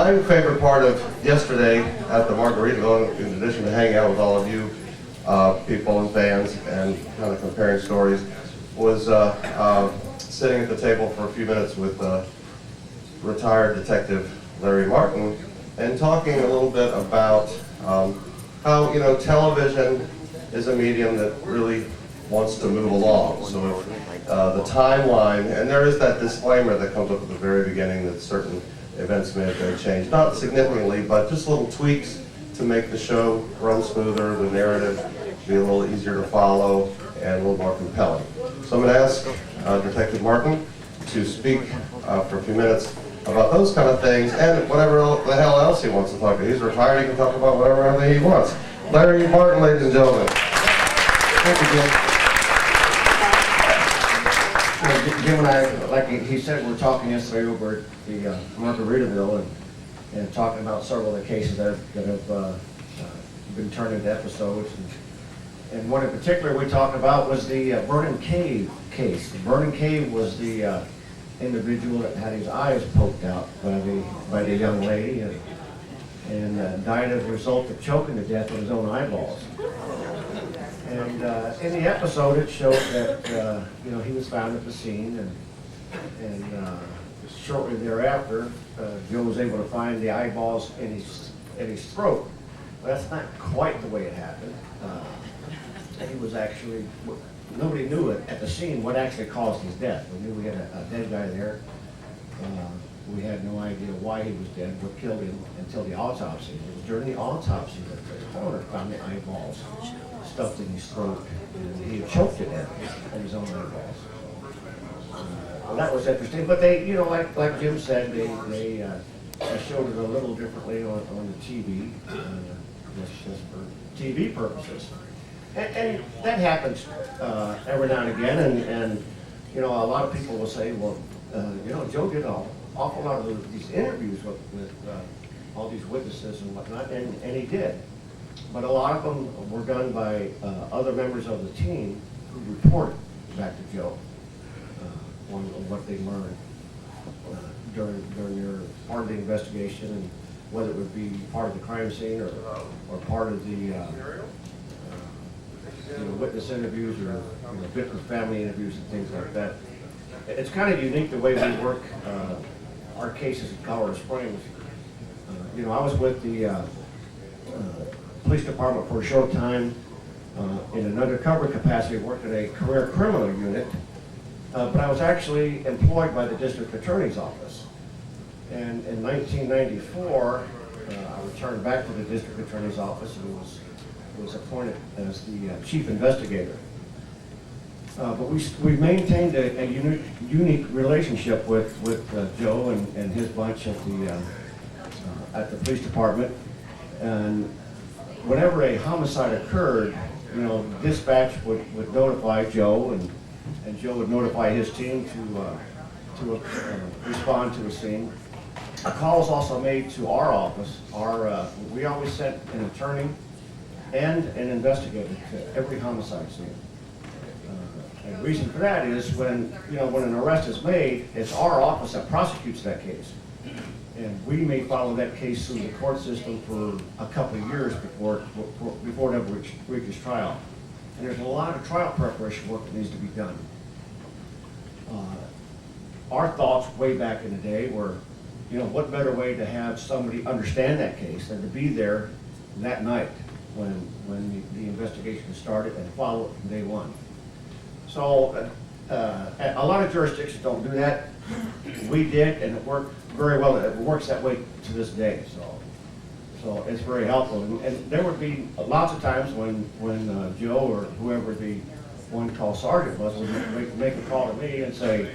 My favorite part of yesterday at the Margaritaville, in addition to hanging out with all of you people and fans and kind of comparing stories, was sitting at the table for a few minutes with retired detective Larry Martin and talking a little bit about how, television is a medium that really wants to move along. So the timeline, and there is that disclaimer that comes up at the very beginning that certain events may have been changed, not significantly, but just little tweaks to make the show run smoother, the narrative be a little easier to follow, and a little more compelling. So I'm going to ask Detective Martin to speak for a few minutes about those kind of things and whatever the hell else he wants to talk about. He's retired, he can talk about whatever he wants. Larry Martin, ladies and gentlemen. Thank you, Jim. Jim and I, like he said, we were talking yesterday over at the Margaritaville and talking about several of the cases that have been turned into episodes. And one in particular we talked about was the Vernon Cave case. Vernon Cave was the individual that had his eyes poked out by the young lady and died as a result of choking to death with his own eyeballs. And in the episode, it showed that he was found at the scene, and shortly thereafter, Joe was able to find the eyeballs in his throat. Well, that's not quite the way it happened. He was actually, nobody knew it at the scene what actually caused his death. We knew we had a dead guy there. We had no idea why he was dead, what killed him until the autopsy. It was during the autopsy that the coroner found the eyeballs stuffed in his throat, and he had choked to death on his own eyeballs. Well, that was interesting, but they, like Jim said, they showed it a little differently on the TV, just for TV purposes. And that happens every now and again, and a lot of people will say, well, Joe did an awful lot of these interviews with all these witnesses and whatnot, and he did. But a lot of them were done by other members of the team who reported back to Joe on what they learned during their part of the investigation, and whether it would be part of the crime scene or part of the witness interviews or victim family interviews and things like that. It's kind of unique the way we work our cases in Colorado Springs. I was with the police department for a short time in an undercover capacity, worked in a career criminal unit, but I was actually employed by the district attorney's office. And in 1994, I returned back to the district attorney's office and was appointed as the chief investigator. But we maintained a unique relationship with Joe and his bunch at the police department. And whenever a homicide occurred, dispatch would notify Joe, and Joe would notify his team to respond to the scene. A call was also made to our office. We always sent an attorney and an investigator to every homicide scene. And the reason for that is when an arrest is made, it's our office that prosecutes that case. And we may follow that case through the court system for a couple of years before it ever reaches trial. And there's a lot of trial preparation work that needs to be done. Our thoughts way back in the day were, what better way to have somebody understand that case than to be there that night when the investigation started and follow it from day one. So a lot of jurisdictions don't do that. We did, and it worked very well. It works that way to this day. So it's very helpful. And there would be lots of times when Joe or whoever the one call sergeant was would make a call to me and say,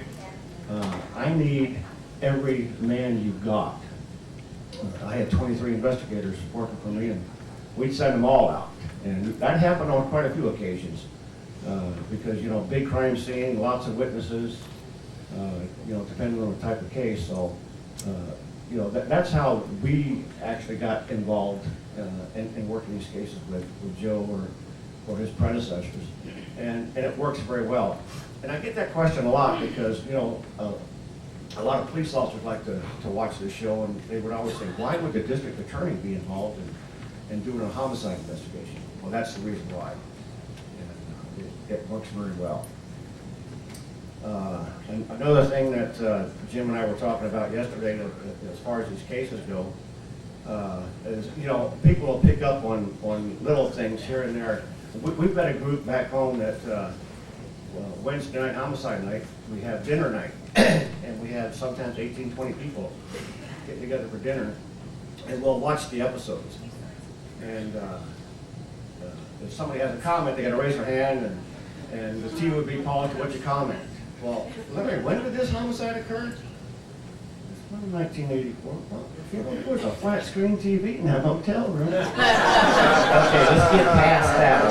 I need every man you've got. I had 23 investigators working for me, and we'd send them all out. And that happened on quite a few occasions because, big crime scene, lots of witnesses, depending on the type of case. So, that's how we actually got involved in working these cases with Joe or his predecessors. And it works very well. And I get that question a lot because, a lot of police officers like to watch this show, and they would always say, why would the district attorney be involved in doing a homicide investigation? Well, that's the reason why. And it works very well. And another thing that Jim and I were talking about yesterday, that as far as these cases go, is, you know, people will pick up on little things here and there. We've got a group back home that Wednesday night, homicide night, we have dinner night. And we have sometimes 18, 20 people get together for dinner, and we'll watch the episodes. And if somebody has a comment, they gotta raise their hand, and the team would be calling to what's your comment. Well, Larry, when did this homicide occur? Well, 1984. Well, you know, there was a flat screen TV in that hotel room. Okay, let's get past that,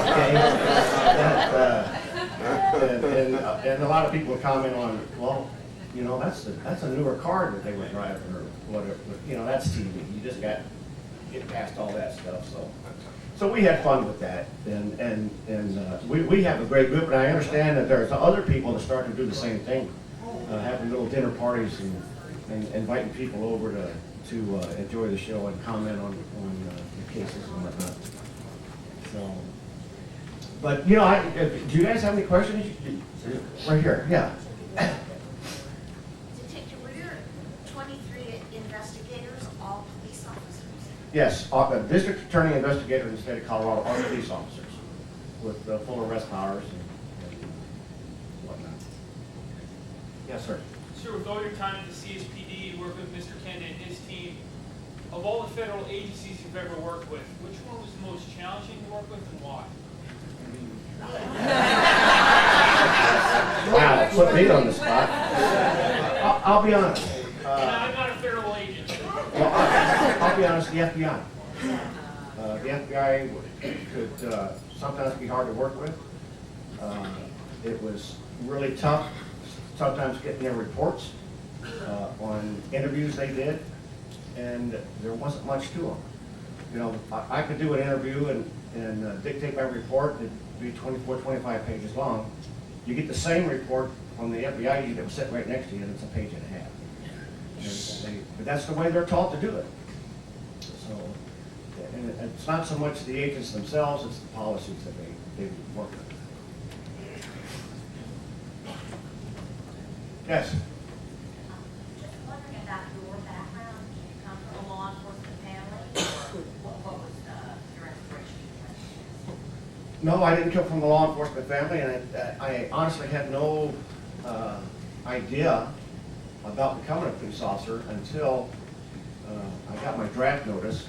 okay? And a lot of people comment on, well, you know, that's a newer car that they were driving, or whatever. You know, that's TV. You just got to get past all that stuff. So we had fun with that, and we have a great group. And I understand that there's other people that start to do the same thing, having little dinner parties and inviting people over to enjoy the show and comment on the cases and whatnot. So, but you know, do you guys have any questions? Right here, yeah. We're 23 investigators, all police officers. Yes, district attorney investigators in the state of Colorado are police officers with full arrest powers and whatnot. Yes, sir. Sir, with all your time at the CSPD, you work with Mr. Kenda and his team. Of all the federal agencies you've ever worked with, which one was the most challenging to work with and why? Wow, put me on the spot. I'll be honest. And I'm not a federal agent. Well, I'll be honest, the FBI. The FBI could sometimes be hard to work with. It was really tough, sometimes getting their reports on interviews they did, and there wasn't much to them. You know, I could do an interview and dictate my report. It'd be 24, 25 pages long. You get the same report from the FBI agent that was sitting right next to you, and it's a page and a half. But that's the way they're taught to do it. So, and it's not so much the agents themselves, it's the policies that they work with. Yes? Just wondering about your background. Did you come from a law enforcement family, or what was your inspiration? No, I didn't come from a law enforcement family, and I honestly had no idea about becoming a police officer until I got my draft notice.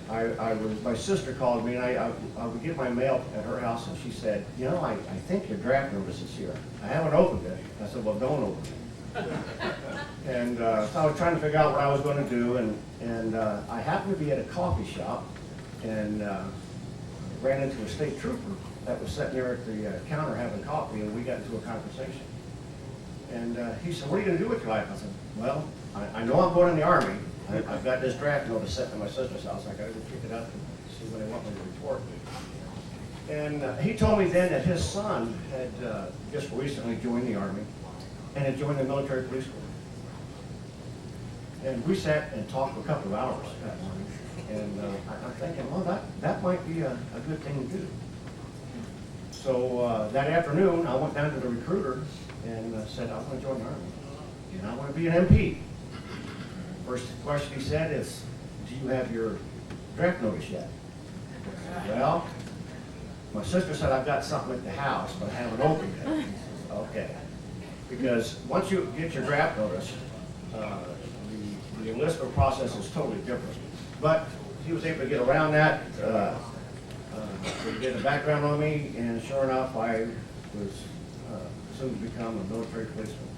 And my sister called me, and I would get my mail at her house, and she said, you know, I think your draft notice is here. I haven't opened it. I said, well, don't open it. And so I was trying to figure out what I was going to do, and I happened to be at a coffee shop, and ran into a state trooper that was sitting there at the counter having coffee, and we got into a conversation. And he said, what are you going to do with your life? I said, well, I know I'm going in the Army. I've got this draft notice sitting at my sister's house. I got to go pick it up and see when they want me to report. And he told me then that his son had just recently joined the Army and had joined the military police corps. And we sat and talked for a couple of hours that morning. And I'm thinking, well, that might be a good thing to do. So that afternoon, I went down to the recruiter and said, I want to join the Army, and I want to be an MP. First question he said is, do you have your draft notice yet? Well, my sister said, I've got something at the house, but I haven't opened it. He says, okay. Because once you get your draft notice, the enlistment process is totally different. But he was able to get around that, did a background on me, and sure enough, I was soon to become a military policeman.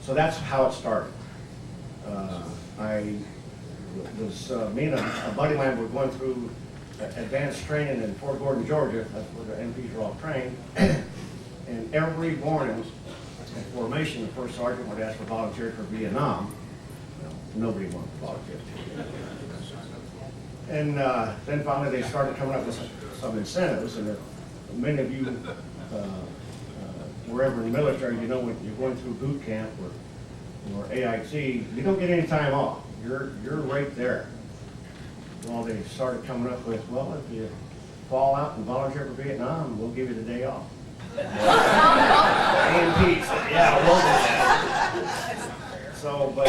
So that's how it started. Me and a buddy of mine were going through advanced training in Fort Gordon, Georgia. That's where the MPs are all trained. And every morning at formation, the first sergeant would ask for volunteers for Vietnam. Well, nobody wanted to volunteer. And then finally they started coming up with some incentives, and many of you wherever in the military, you know, when you're going through boot camp or AIT, you don't get any time off. You're right there. Well, they started coming up with, well, if you fall out and volunteer for Vietnam, we'll give you the day off. A&P said, yeah, we'll do that. So, but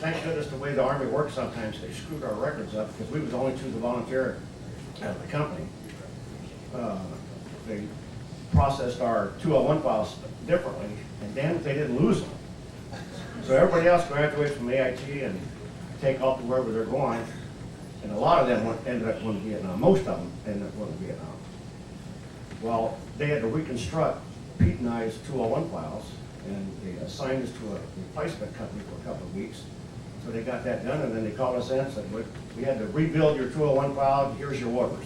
thank goodness the way the Army works sometimes, they screwed our records up because we was the only two to volunteer out of the company. They processed our 201 files differently, and damn if they didn't lose them. So everybody else graduates from AIT and take off to wherever they're going, and a lot of them ended up going to Vietnam. Most of them ended up going to Vietnam. Well, they had to reconstruct Pete and I's 201 files, and they assigned us to a replacement company for a couple of weeks. So they got that done, and then they called us in and said, we had to rebuild your 201 file, here's your orders.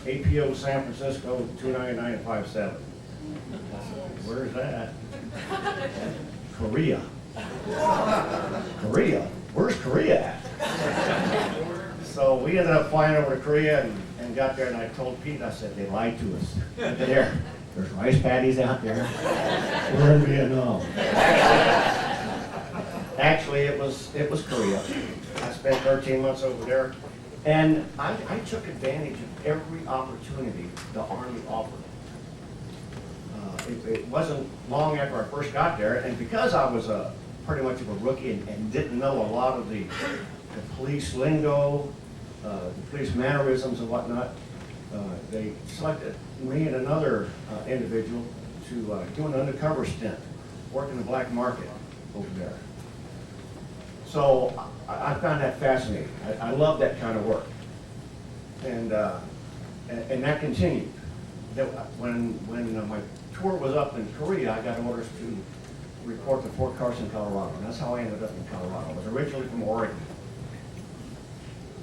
APO San Francisco 29957. Where's that? Korea. Korea? Where's Korea at? So we ended up flying over to Korea and got there, and I told Pete, I said, they lied to us. There's rice paddies out there. We're in Vietnam. Actually, it was Korea. I spent 13 months over there, and I took advantage of every opportunity the Army offered. It wasn't long after I first got there, and because I was pretty much of a rookie and didn't know a lot of the police lingo, the police mannerisms and whatnot, they selected me and another individual to do an undercover stint, work in the black market over there. So I found that fascinating. I love that kind of work, and that continued. When my tour was up in Korea, I got orders to report to Fort Carson, Colorado, and that's how I ended up in Colorado. I was originally from Oregon.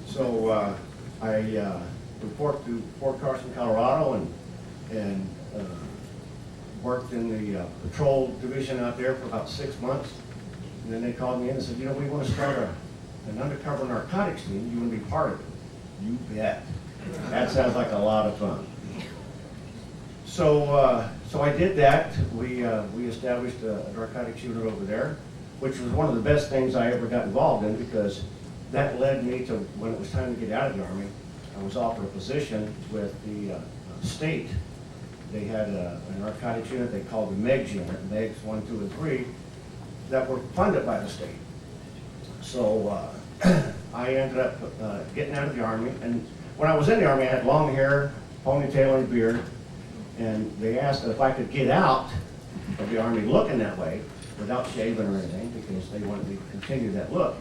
So I reported to Fort Carson, Colorado, and worked in the patrol division out there for about 6 months. And then they called me in and said, you know, we want to start an undercover narcotics team. You want to be part of it? You bet. That sounds like a lot of fun. So I did that. We established a narcotics unit over there, which was one of the best things I ever got involved in, because that led me to, when it was time to get out of the Army, I was offered a position with the state. They had a narcotics unit they called the MEGS unit, MEGS 1, 2, and 3, that were funded by the state. So I ended up getting out of the Army, and when I was in the Army, I had long hair, ponytail, and beard, and they asked if I could get out of the Army looking that way without shaving or anything, because they wanted me to continue that look.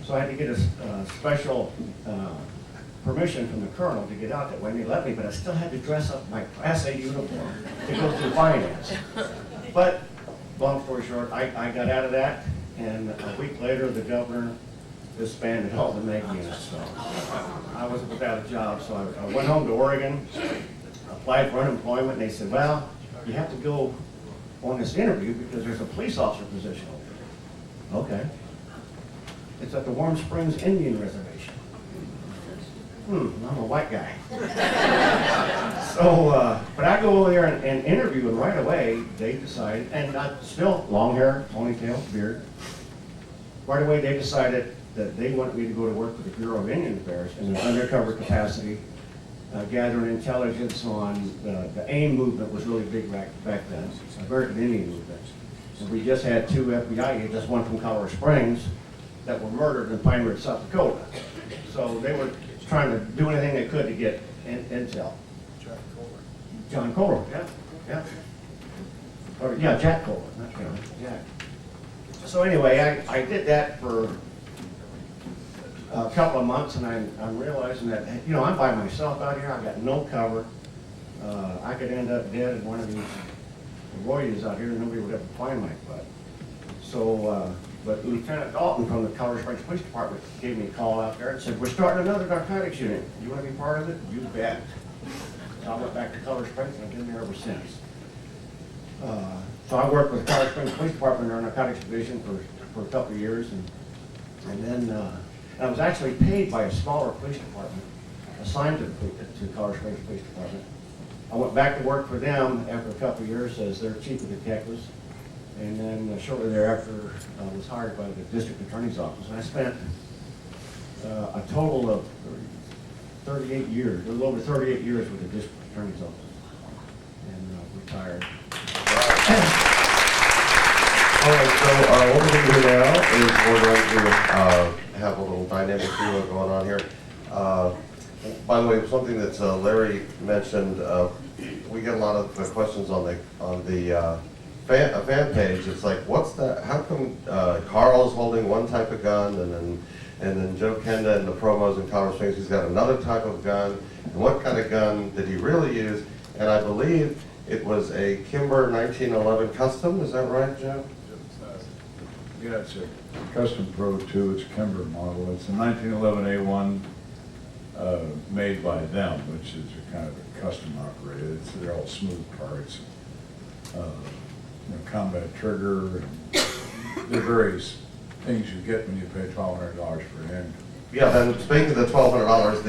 So I had to get a special permission from the colonel to get out that way, and they let me, but I still had to dress up my Class A uniform to go through finance. But long story short, I got out of that, and a week later, the governor disbanded all the MEG units, so I was without a job. So I went home to Oregon, applied for unemployment, and they said, well, you have to go on this interview because there's a police officer position open. Okay. It's at the Warm Springs Indian Reservation. I'm a white guy. So, but I go over there and interview, and right away they decided, and still long hair, ponytail, beard. Right away they decided that they wanted me to go to work for the Bureau of Indian Affairs in an undercover capacity, gathering intelligence on the AIM movement was really big back then, American Indian movement. And we just had 2 FBI agents, one from Colorado Springs, that were murdered in Pine Ridge, South Dakota. So they were trying to do anything they could to get intel. John Kohler, yeah. Or, yeah, Jack Kohler, not John, Jack. So anyway, I did that for a couple of months, and I'm realizing that, you know, I'm by myself out here. I've got no cover. I could end up dead in one of these arroyos out here, and nobody would ever find my butt. So, but Lieutenant Dalton from the Colorado Springs Police Department gave me a call out there and said, we're starting another narcotics unit. You want to be part of it? You bet. So I went back to Colorado Springs, and I've been there ever since. So I worked with the Colorado Springs Police Department in our narcotics division for a couple of years, and then I was actually paid by a smaller police department assigned to Colorado Springs Police Department I went back to work for them after a couple of years as their chief of detectives. And then shortly thereafter, I was hired by the district attorney's office. And I spent a total of 38 years, a little over 38 years with the district attorney's office. And retired. All right, so what we're going to do now is we're going to have a little dynamic duo going on here. By the way, something that Larry mentioned, we get a lot of questions on the fan page. It's like, what's that? How come Carl's holding one type of gun, and then Joe Kenda in the promos in Colorado Springs, he's got another type of gun, and what kind of gun did he really use? And I believe it was a Kimber 1911 Custom. Is that right, Joe? Yeah, it's a Custom Pro 2, it's a Kimber model. It's a 1911 A1 made by them, which is a kind of a custom operated. They're all smooth parts. Combat trigger, and there are various things you get when you pay $1,200 for a handgun. Yeah, and speaking of the $1,200,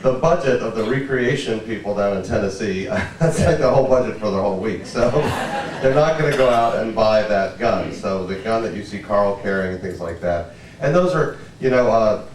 the budget of the recreation people down in Tennessee, that's like the whole budget for the whole week. So they're not going to go out and buy that gun. So the gun that you see Carl carrying and things like that. And those are,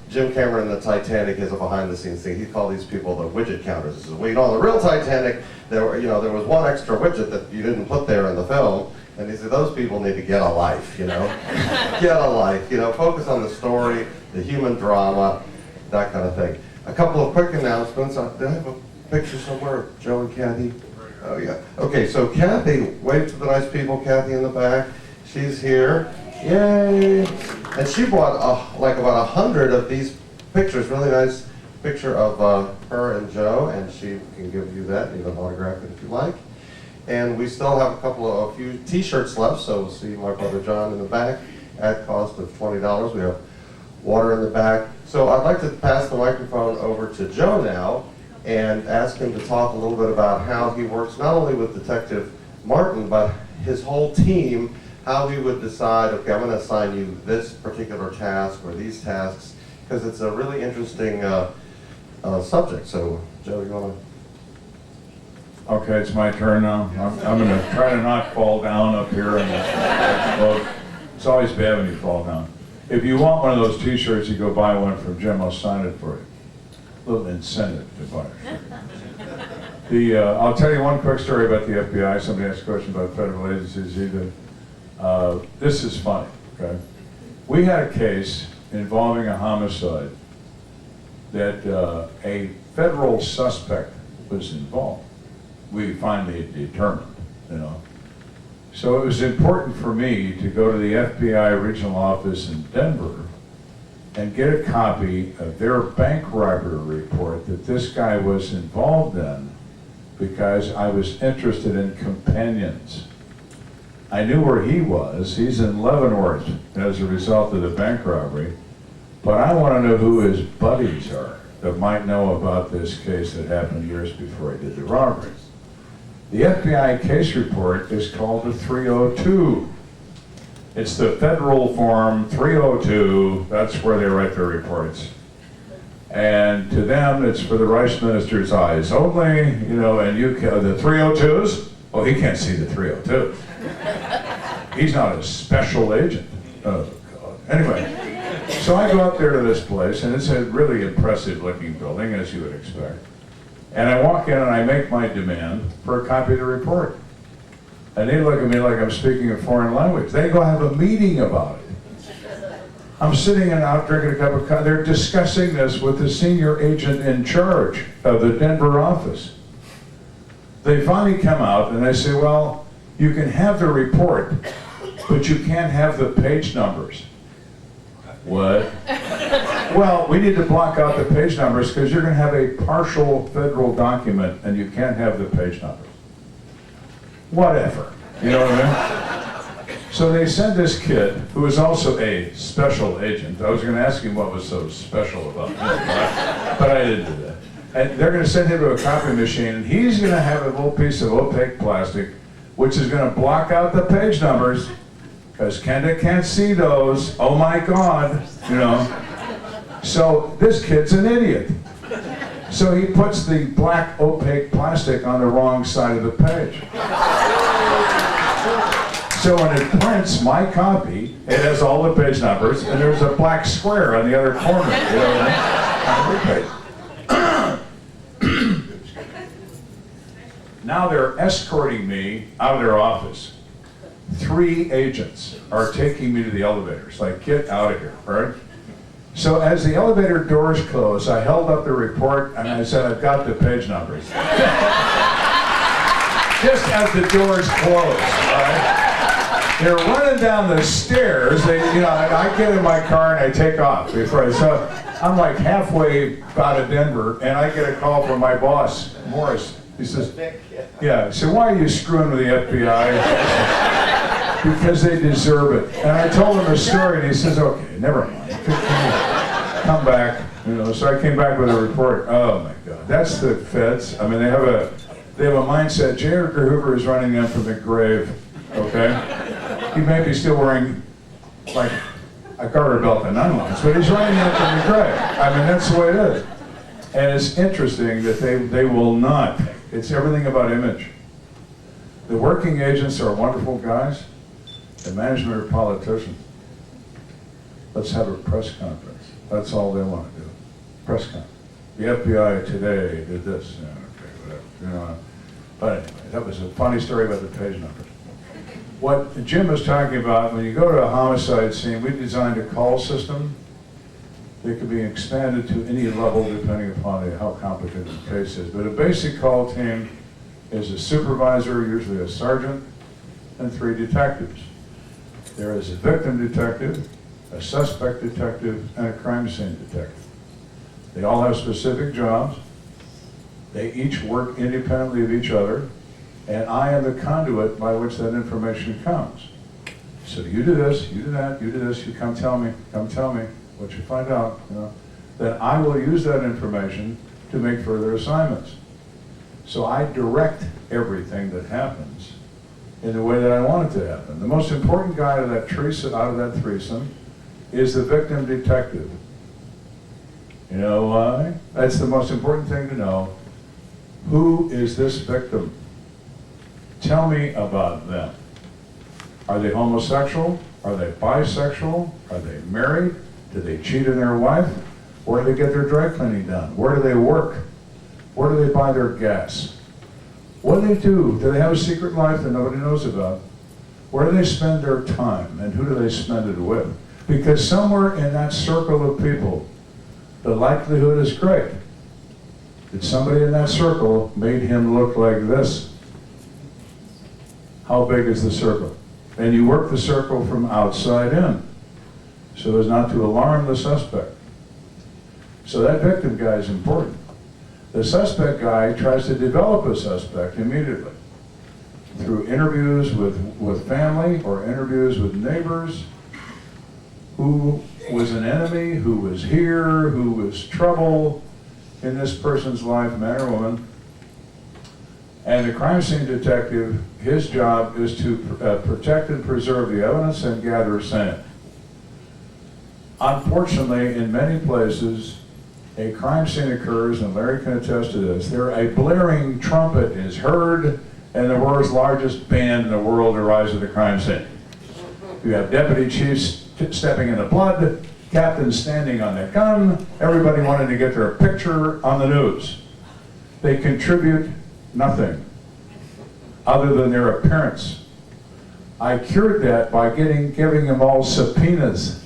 Jim Cameron in the Titanic is a behind-the-scenes thing. He called these people the widget counters. He says, well, on the real Titanic, there was one extra widget that you didn't put there in the film. And he said, those people need to get a life, get a life, focus on the story, the human drama, that kind of thing. A couple of quick announcements. Did I have a picture somewhere of Joe and Kathy? Oh, yeah. Okay, so Kathy, wave to the nice people, Kathy in the back. She's here. Yay! And she bought like about 100 of these pictures, really nice picture of her and Joe, and she can give you that. You can autograph it if you like. And we still have a few t-shirts left, so we'll see my brother John in the back at cost of $20. We have water in the back. So I'd like to pass the microphone over to Joe now and ask him to talk a little bit about how he works not only with Detective Martin, but his whole team, how he would decide, okay, I'm going to assign you this particular task or these tasks, because it's a really interesting subject. So, Joe, you want to? Okay, it's my turn now. I'm going to try to not fall down up here. It's always bad when you fall down. If you want one of those t-shirts, you go buy one from Jim. I'll sign it for you. A little incentive to buy it. I'll tell you one quick story about the FBI. Somebody asked a question about federal agencies. This is funny, okay? We had a case involving a homicide that a federal suspect was involved. We finally determined, So it was important for me to go to the FBI regional office in Denver and get a copy of their bank robbery report that this guy was involved in, because I was interested in companions. I knew where he was. He's in Leavenworth as a result of the bank robbery, but I want to know who his buddies are that might know about this case that happened years before he did the robbery. The FBI case report is called the 302. It's the federal form 302. That's where they write their reports. And to them, it's for the Rice minister's eyes only, and the 302s, well, he can't see the 302. He's not a special agent. Oh, God. Anyway, so I go up there to this place, and it's a really impressive looking building, as you would expect. And I walk in and I make my demand for a copy of the report. And they look at me like I'm speaking a foreign language. They go have a meeting about it. I'm sitting out drinking a cup of coffee. They're discussing this with the senior agent in charge of the Denver office. They finally come out and they say, well, you can have the report, but you can't have the page numbers. What? Well, we need to block out the page numbers because you're going to have a partial federal document and you can't have the page numbers. Whatever. You know what I mean? So they sent this kid, who is also a special agent. I was going to ask him what was so special about him, but I didn't do that. And they're going to send him to a copy machine, and he's going to have a little piece of opaque plastic, which is going to block out the page numbers, because Kenda can't see those. Oh my God, So this kid's an idiot. So he puts the black opaque plastic on the wrong side of the page. So when it prints my copy, it has all the page numbers, and there's a black square on the other corner. You know what I mean? Now they're escorting me out of their office. 3 agents are taking me to the elevators, like, get out of here, right? So as the elevator doors closed, I held up the report and I said, I've got the page numbers. Just as the doors closed, right? They're running down the stairs. I get in my car and I take off. So I'm like halfway out of Denver, and I get a call from my boss, Morris. He says, yeah, so why are you screwing with the FBI? Because they deserve it. And I told him a story, and he says, okay, never mind. Come back. So I came back with a report. Oh my God, that's the feds. I mean, they have a mindset. J. Edgar Hoover is running them from the grave, okay? He may be still wearing, like, a garter belt and nylons, but he's running them from the grave. I mean, that's the way it is. And it's interesting that they will not. It's everything about image. The working agents are wonderful guys. The management are politicians. Let's have a press conference. That's all they want to do. Press conference. The FBI today did this. Yeah, okay, whatever. But anyway, that was a funny story about the page numbers. What Jim was talking about, when you go to a homicide scene, we designed a call system that could be expanded to any level depending upon how complicated the case is. But a basic call team is a supervisor, usually a sergeant, and 3 detectives. There is a victim detective, a suspect detective, and a crime scene detective. They all have specific jobs. They each work independently of each other, and I am the conduit by which that information comes. So you do this, you do that, you do this, you come tell me what you find out, then I will use that information to make further assignments. So I direct everything that happens in the way that I want it to happen. The most important guy out of that threesome is the victim detective. You know why? That's the most important thing to know. Who is this victim? Tell me about them. Are they homosexual? Are they bisexual? Are they married? Do they cheat on their wife? Where do they get their dry cleaning done? Where do they work? Where do they buy their gas? What do they do? Do they have a secret life that nobody knows about? Where do they spend their time, and who do they spend it with? Because somewhere in that circle of people, the likelihood is great that somebody in that circle made him look like this. How big is the circle? And you work the circle from outside in, so as not to alarm the suspect. So that victim guy is important. The suspect guy tries to develop a suspect immediately through interviews with family or interviews with neighbors. Who was an enemy, who was here, who was trouble in this person's life, man or woman. And the crime scene detective, his job is to protect and preserve the evidence and gather sand. Unfortunately, in many places, a crime scene occurs, and Larry can attest to this. A blaring trumpet is heard, and the world's largest band in the world arrives at the crime scene. You have deputy chiefs stepping in the blood, captains standing on their gun, everybody wanting to get their picture on the news. They contribute nothing other than their appearance. I cured that by giving them all subpoenas.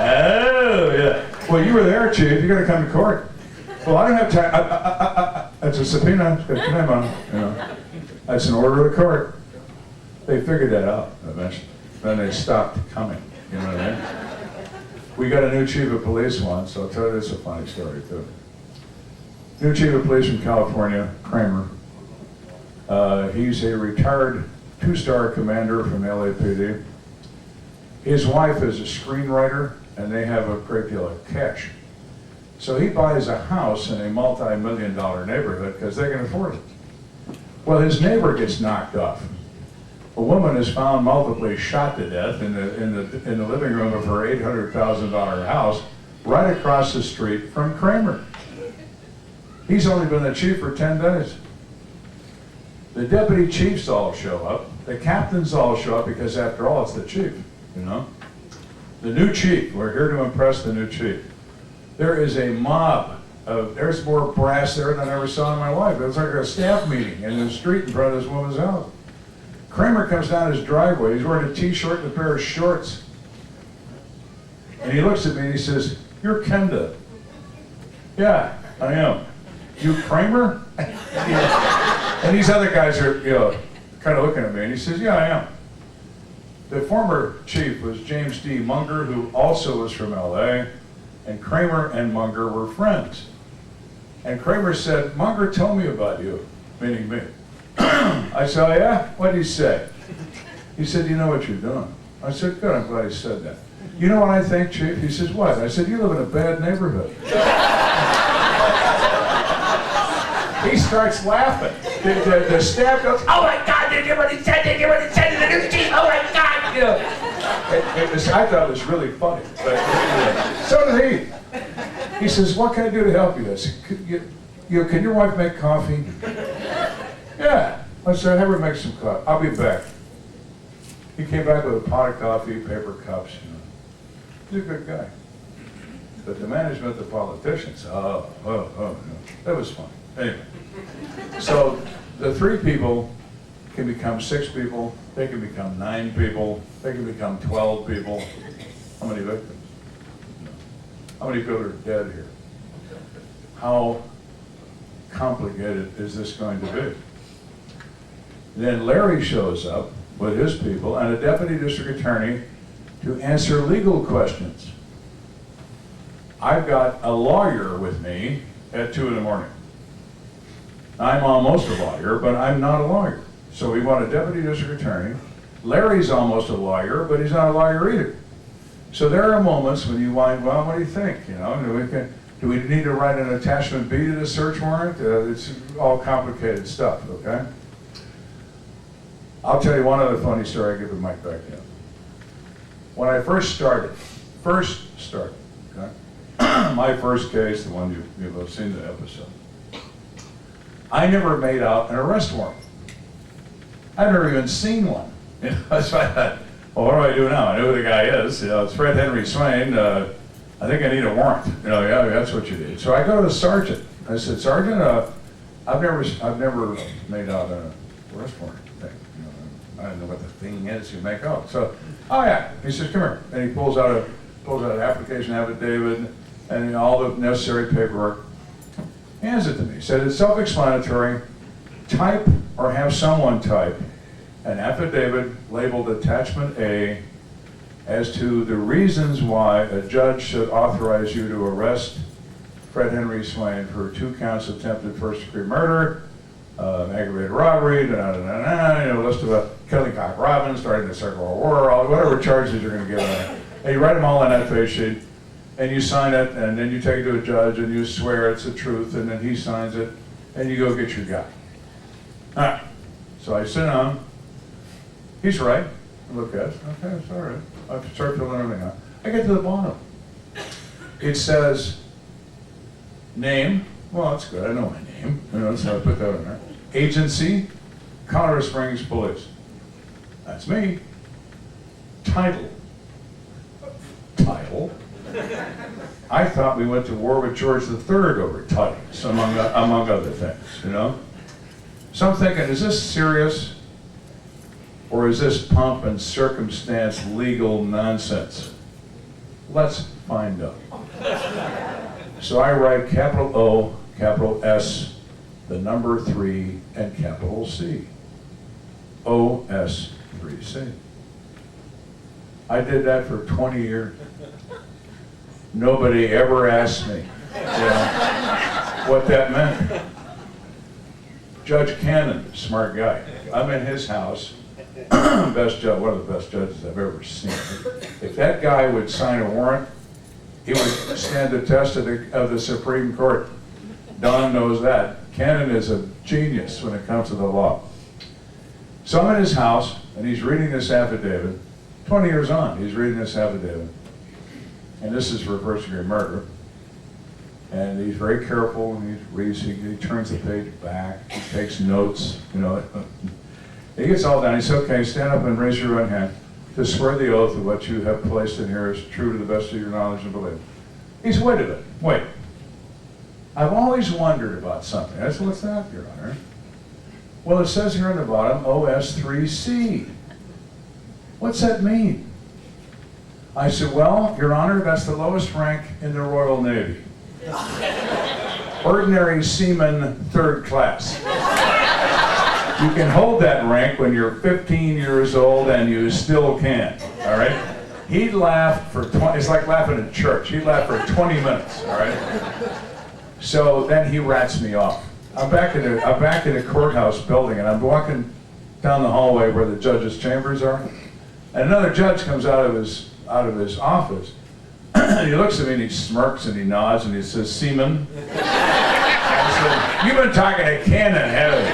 Oh, yeah. Well, you were there, Chief. You're going to come to court. Well, I don't have time. That's a subpoena. It's got your name on it. That's an order of the court. They figured that out eventually. Then they stopped coming. You know what I mean? We got a new chief of police once, so I'll tell you this is a funny story, too. New chief of police from California, Kramer. He's a retired 2-star commander from LAPD. His wife is a screenwriter, and they have a great deal of cash. So he buys a house in a multi-million-dollar neighborhood because they can afford it. Well, his neighbor gets knocked off. A woman is found multiply shot to death in the living room of her $800,000 house right across the street from Kramer. He's only been the chief for 10 days. The deputy chiefs all show up. The captains all show up because after all, it's the chief, you know? The new chief, we're here to impress the new chief. There is a mob of, there's more brass there than I ever saw in my life. It was like a staff meeting in the street in front of this woman's house. Kramer comes down his driveway. He's wearing a t-shirt and a pair of shorts. And he looks at me and he says, "You're Kenda." "Yeah, I am." "You Kramer?" And these other guys are, you know, kind of looking at me, and he says, "Yeah, I am." The former chief was James D. Munger, who also was from LA, and Kramer and Munger were friends. And Kramer said, "Munger told me about you," meaning me. I said, "Oh yeah? What did he say?" He said, "You know what you're doing." I said, "Good, I'm glad he said that." "You know what I think, Chief?" He says, "What?" I said, "You live in a bad neighborhood." He starts laughing. The staff goes, "Oh my God, did you hear what he said? Did you hear what he said to the new chief? Oh my God!" You know, I thought it was really funny, but so did he. He says, "What can I do to help you?" I said, "Can your wife make coffee?" "Yeah." I said, "Have her make some coffee. I'll be back." He came back with a pot of coffee, paper cups. You know. He's a good guy. But the management, the politicians, no. That was fun. Anyway, so the 3 people can become 6 people, they can become 9 people, they can become 12 people. How many victims? No. How many people are dead here? How complicated is this going to be? Then Larry shows up with his people and a deputy district attorney to answer legal questions. I've got a lawyer with me at 2 in the morning. I'm almost a lawyer, but I'm not a lawyer. So we want a deputy district attorney. Larry's almost a lawyer, but he's not a lawyer either. So there are moments when you wind, well, what do you think? You know, do we need to write an attachment B to the search warrant? It's all complicated stuff, okay? I'll tell you one other funny story. I give the mic back to you. When I first started, okay? My first case, the one you've seen the episode, I never made out an arrest warrant. I've never even seen one. You know, so I thought, well, what do I do now? I know who the guy is. You know, it's Fred Henry Swain. I think I need a warrant. You know, yeah, that's what you need. So I go to the sergeant. I said, "Sergeant, I've never made out an arrest warrant thing. You know, I don't know what the thing is you make out." So, "Oh yeah." He says, "Come here," and he pulls out an application affidavit and all the necessary paperwork. Hands it to me. He said, "It's self-explanatory. Type or have someone type an affidavit labeled Attachment A as to the reasons why a judge should authorize you to arrest Fred Henry Swain for 2 counts of attempted first-degree murder, aggravated robbery, you know, list of killing Cock Robin, starting the Second World War, whatever charges you're going to give on it. And you write them all on that face sheet, and you sign it, and then you take it to a judge, and you swear it's the truth, and then he signs it, and you go get your guy." All right. So I sit down. He's right. I look at it. Okay, it's all right. I start filling everything out. I get to the bottom. It says, name. Well, that's good. I know my name. You know, so I put that in there. Agency, Colorado Springs Police. That's me. Title. I thought we went to war with George III over titles, among other things, you know? So I'm thinking, is this serious? Or is this pomp and circumstance legal nonsense? Let's find out. So I write capital O, capital S, the number 3, and capital C. OS3C. I did that for 20 years. Nobody ever asked me, you know, what that meant. Judge Cannon, smart guy. I'm in his house. Best judge, one of the best judges I've ever seen. If that guy would sign a warrant, he would stand the test of the Supreme Court. Don knows that. Cannon is a genius when it comes to the law. So I'm in his house, and he's reading this affidavit. 20 years on, he's reading this affidavit. and this is for first-degree murder. And he's very careful when he reads, he turns the page back, he takes notes, you know. He gets all done, he says, okay, stand up and raise your right hand to swear the oath of what you have placed in here is true to the best of your knowledge and belief. He said, wait a minute, wait. I've always wondered about something. I said, what's that, Your Honor? Well, it says here on the bottom, OS3C. What's that mean? I said, well, Your Honor, that's the lowest rank in the Royal Navy. Ordinary seaman, 3rd class. You can hold that rank when you're 15 years old and you still can, all right? He laughed for 20, it's like laughing in church. He laughed for 20 minutes, all right? So then he rats me off. I'm back in the courthouse building, and I'm walking down the hallway where the judge's chambers are, and another judge comes out of his office. And he looks at me and he smirks and he nods and he says, Seaman. I said, you've been talking to Cannon, haven't you?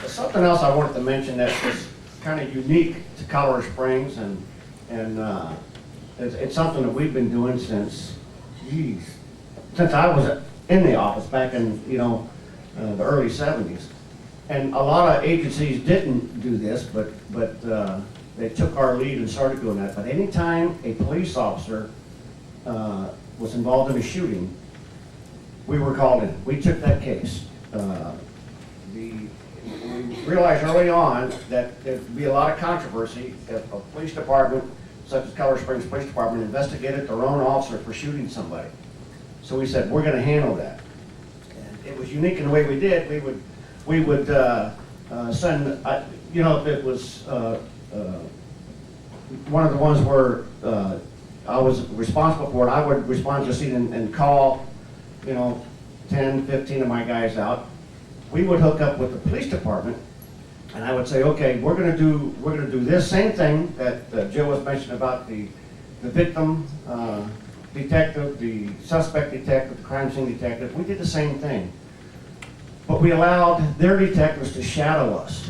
Something else I wanted to mention that was kind of unique to Colorado Springs, and it's something that we've been doing since I was in the office back in, the early 70s. And a lot of agencies didn't do this, but they took our lead and started doing that. But anytime a police officer was involved in a shooting, we were called in. We took that case. We realized early on that there'd be a lot of controversy if a police department, such as Colorado Springs Police Department, investigated their own officer for shooting somebody. So we said, we're going to handle that. And it was unique in the way we did. We would send, if it was one of the ones where I was responsible for it, I would respond to the scene and call, 10, 15 of my guys out. We would hook up with the police department, and I would say, okay, we're gonna do this same thing that Joe was mentioning about the victim detective, the suspect detective, the crime scene detective. We did the same thing. But we allowed their detectives to shadow us.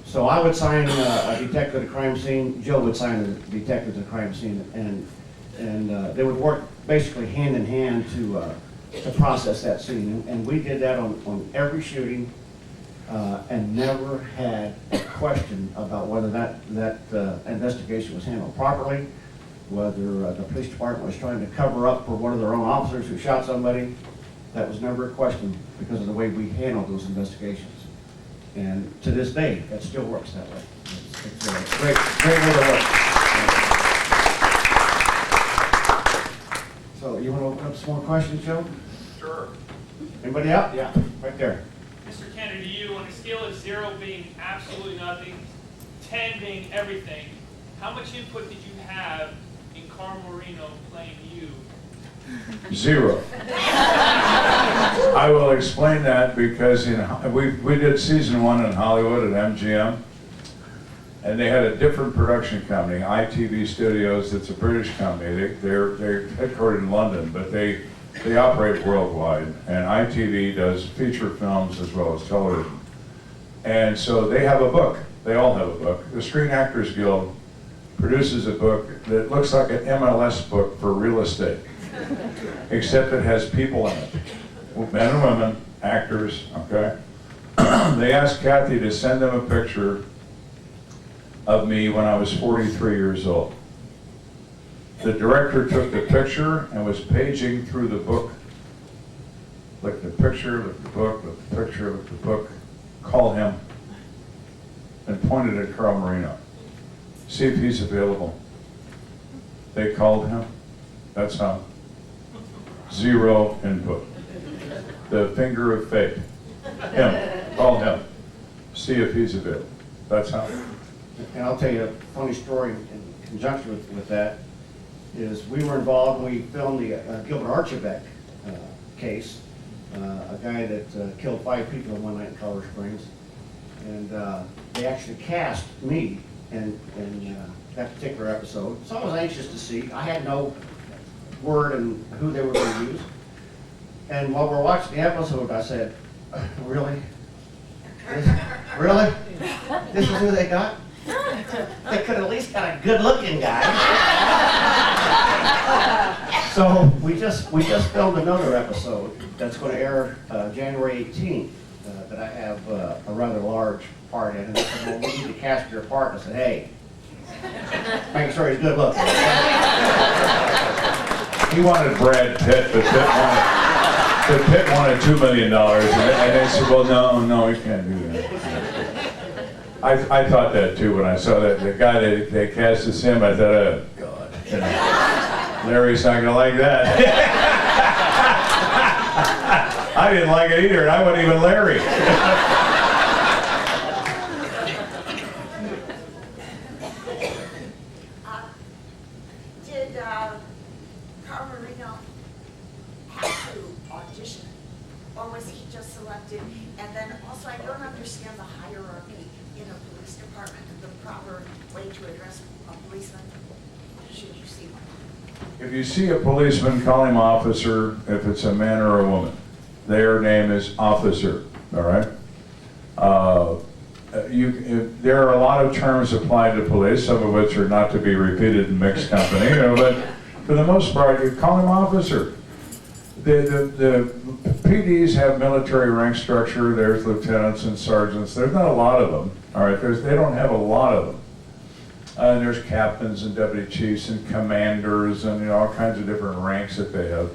So I would sign a detective at a crime scene, Joe would sign a detective at a crime scene, and they would work basically hand in hand to process that scene. And we did that on every shooting, and never had a question about whether that investigation was handled properly, whether the police department was trying to cover up for one of their own officers who shot somebody. That was never a question because of the way we handled those investigations. And to this day, that still works that way. It's a great way to work. So you want to open up some more questions, Joe? Sure. Anybody out? Yeah, right there. Mr. Kenda, to you, on a scale of 0 being absolutely nothing, 10 being everything, how much input did you have in Carl Marino playing you? 0. I will explain that because we did season 1 in Hollywood at MGM, and they had a different production company, ITV Studios. It's a British company. They're headquartered in London, but they operate worldwide, and ITV does feature films as well as television. And so they have a book. They all have a book. The Screen Actors Guild produces a book that looks like an MLS book for real estate, except it has people in it, men and women, actors, okay? They asked Kathy to send them a picture of me when I was 43 years old. The director took the picture and was paging through the book. Look at the picture, look at the book, look at the picture, look at the book, call him, and pointed at Carl Marino. See if he's available. They called him. That's how. 0 input. The finger of fate. Him. Call him. See if he's available. That's how. And I'll tell you a funny story in conjunction with that. Is we were involved when we filmed the Gilbert Archibald case, a guy that killed 5 people in one night in Colorado Springs, and they actually cast me in that particular episode. So I was anxious to see. I had no word in who they were going to use, and while we're watching the episode, I said, "Really?" Really? This is who they got? They could at least got a good-looking guy. So we just filmed another episode that's going to air January 18th that I have a rather large part in. And they said, well, we need to cast your part. And I said, hey, make sure he's good looking. He wanted Brad Pitt, but Pitt wanted $2 million. And they said, well, no, we can't do that. I thought that too when I saw that the guy they cast as him. I thought, oh God, you know, Larry's not gonna like that. I didn't like it either, and I wasn't even Larry. Did Carl Marino have to audition, or was he just selected? And then also, I don't understand the hierarchy in a police department, the proper way to address a policeman, should you see one. If you see a policeman, call him officer. If it's a man or a woman, their name is officer. All right. There are a lot of terms applied to police, some of which are not to be repeated in mixed company. You know, but for the most part, you call him officer. The PDs have military rank structure. There's lieutenants and sergeants. There's not a lot of them. All right, they don't have a lot of them. And there's captains and deputy chiefs and commanders and all kinds of different ranks that they have.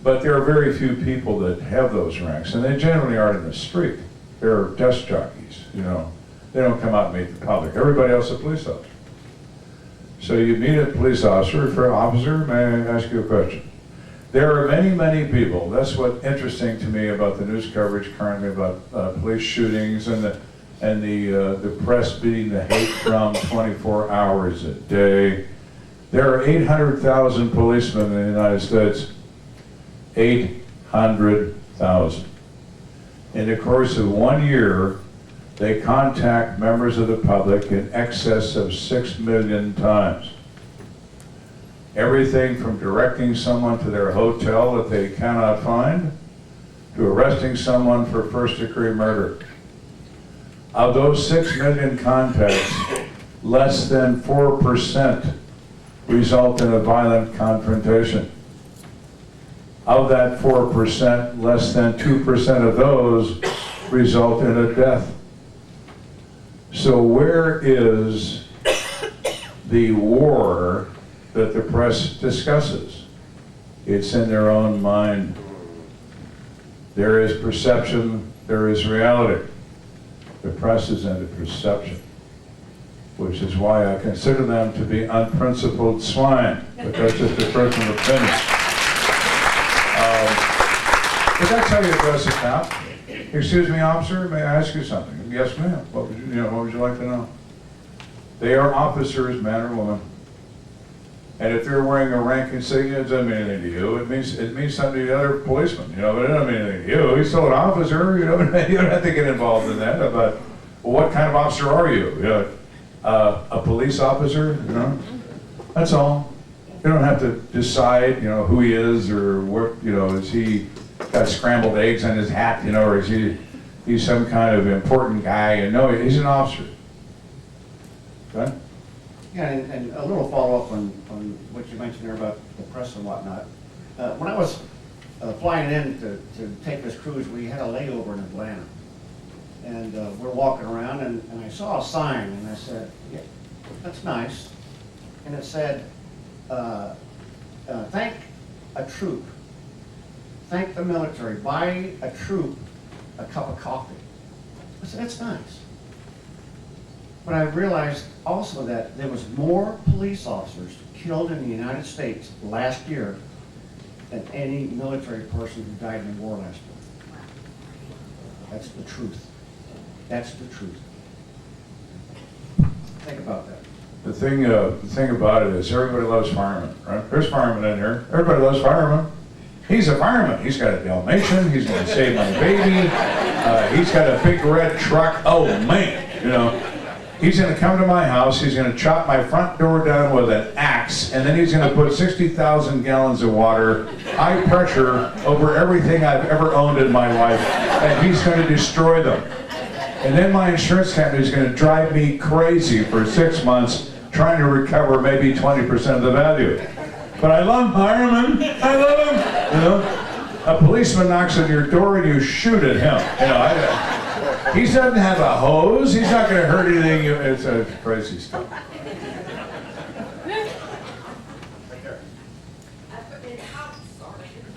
But there are very few people that have those ranks, and they generally aren't in the street. They're desk jockeys. You know, they don't come out and meet the public. Everybody else is a police officer. So you meet a police officer. For an officer, may I ask you a question? There are many people. That's what's interesting to me about the news coverage currently about police shootings and the press beating the hate drum 24 hours a day. There are 800,000 policemen in the United States. 800,000. In the course of 1 year, they contact members of the public in excess of 6 million times. Everything from directing someone to their hotel that they cannot find, to arresting someone for first-degree murder. Of those 6 million contacts, less than 4% result in a violent confrontation. Of that 4%, less than 2% of those result in a death. So where is the war that the press discusses? It's in their own mind. There is perception, there is reality. The press is into perception, which is why I consider them to be unprincipled swine, but that's just a personal opinion. But that's how you address a cop. Excuse me, officer, may I ask you something? Yes, ma'am. What would you like to know? They are officers, man or woman. And if they're wearing a rank insignia, it doesn't mean anything to you. It means something to the other policeman, you know, but it doesn't mean anything to you. He's still an officer, you know, you don't have to get involved in that. But well, what kind of officer are you? You know, a police officer, you know? That's all. You don't have to decide, you know, who he is or what, you know, is he got scrambled eggs on his hat, you know, or is he's some kind of important guy? And no, he's an officer. Okay? Yeah, and a little follow-up on what you mentioned there about the press and whatnot. When I was flying in to take this cruise, we had a layover in Atlanta. And we're walking around, and I saw a sign, and I said, yeah, that's nice. And it said, thank a troop. Thank the military. Buy a troop a cup of coffee. I said, that's nice. But I realized also that there was more police officers killed in the United States last year than any military person who died in the war last year. That's the truth. That's the truth. Think about that. The thing about it is everybody loves firemen, right? There's firemen in here. Everybody loves firemen. He's a fireman. He's got a Dalmatian. He's going to save my baby. He's got a big red truck. Oh, man, you know. He's going to come to my house, he's going to chop my front door down with an axe, and then he's going to put 60,000 gallons of water, high pressure, over everything I've ever owned in my life, and he's going to destroy them. And then my insurance company is going to drive me crazy for 6 months trying to recover maybe 20% of the value. But I love firemen. I love them. You know, a policeman knocks on your door and you shoot at him. You know, he doesn't have a hose. He's not going to hurt anything. It's crazy stuff.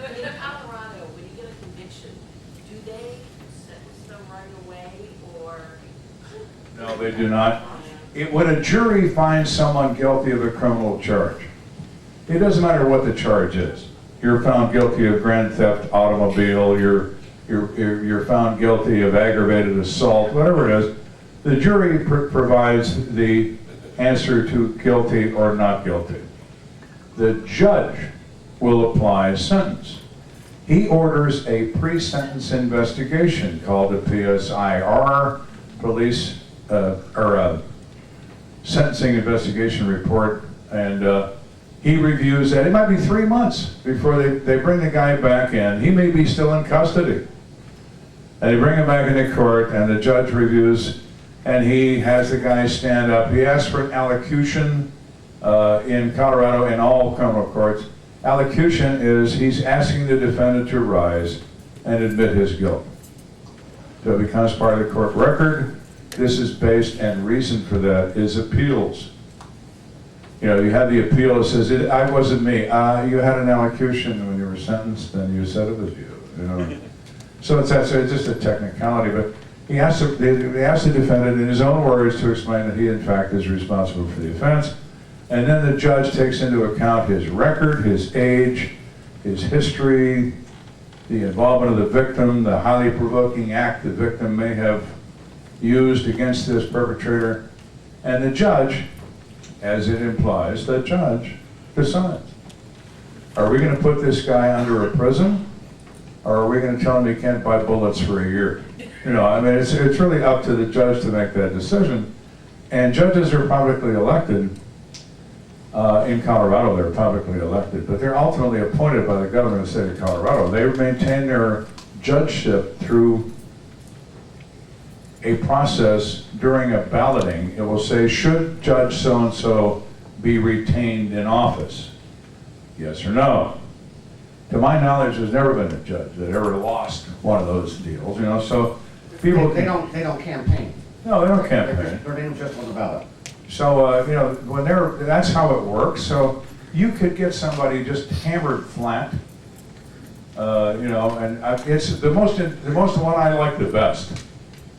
In Colorado, when you get a conviction, do they sentence them right away, or? No, they do not. When a jury finds someone guilty of a criminal charge, it doesn't matter what the charge is. You're found guilty of grand theft automobile, you're found guilty of aggravated assault, whatever it is, the jury provides the answer to guilty or not guilty. The judge will apply a sentence. He orders a pre-sentence investigation called a PSIR, police sentencing investigation report, and he reviews that. It might be 3 months before they bring the guy back in. He may be still in custody. And they bring him back into court, and the judge reviews, and he has the guy stand up. He asks for an allocution in Colorado in all criminal courts. Allocution is he's asking the defendant to rise and admit his guilt. So it becomes part of the court record. This is based, and reason for that is appeals. You know, you have the appeal that says, "I wasn't me." You had an allocution when you were sentenced, and you said it was you. You know, so it's just a technicality. But he asked the defendant in his own words to explain that he, in fact, is responsible for the offense, and then the judge takes into account his record, his age, his history, the involvement of the victim, the highly provoking act the victim may have used against this perpetrator, and the judge, as it implies, the judge decides. Are we going to put this guy under a prison, or are we going to tell him he can't buy bullets for a year? You know, I mean, it's really up to the judge to make that decision. And judges are publicly elected. In Colorado, they're publicly elected, but they're ultimately appointed by the government of the state of Colorado. They maintain their judgeship through a process during a balloting. It will say, should Judge so-and-so be retained in office? Yes or no? To my knowledge, there's never been a judge that ever lost one of those deals, you know, so people... They don't campaign. No, they don't campaign. Their name's just on the ballot. So, you know, that's how it works. So you could get somebody just hammered flat, you know, and it's the most one I like the best.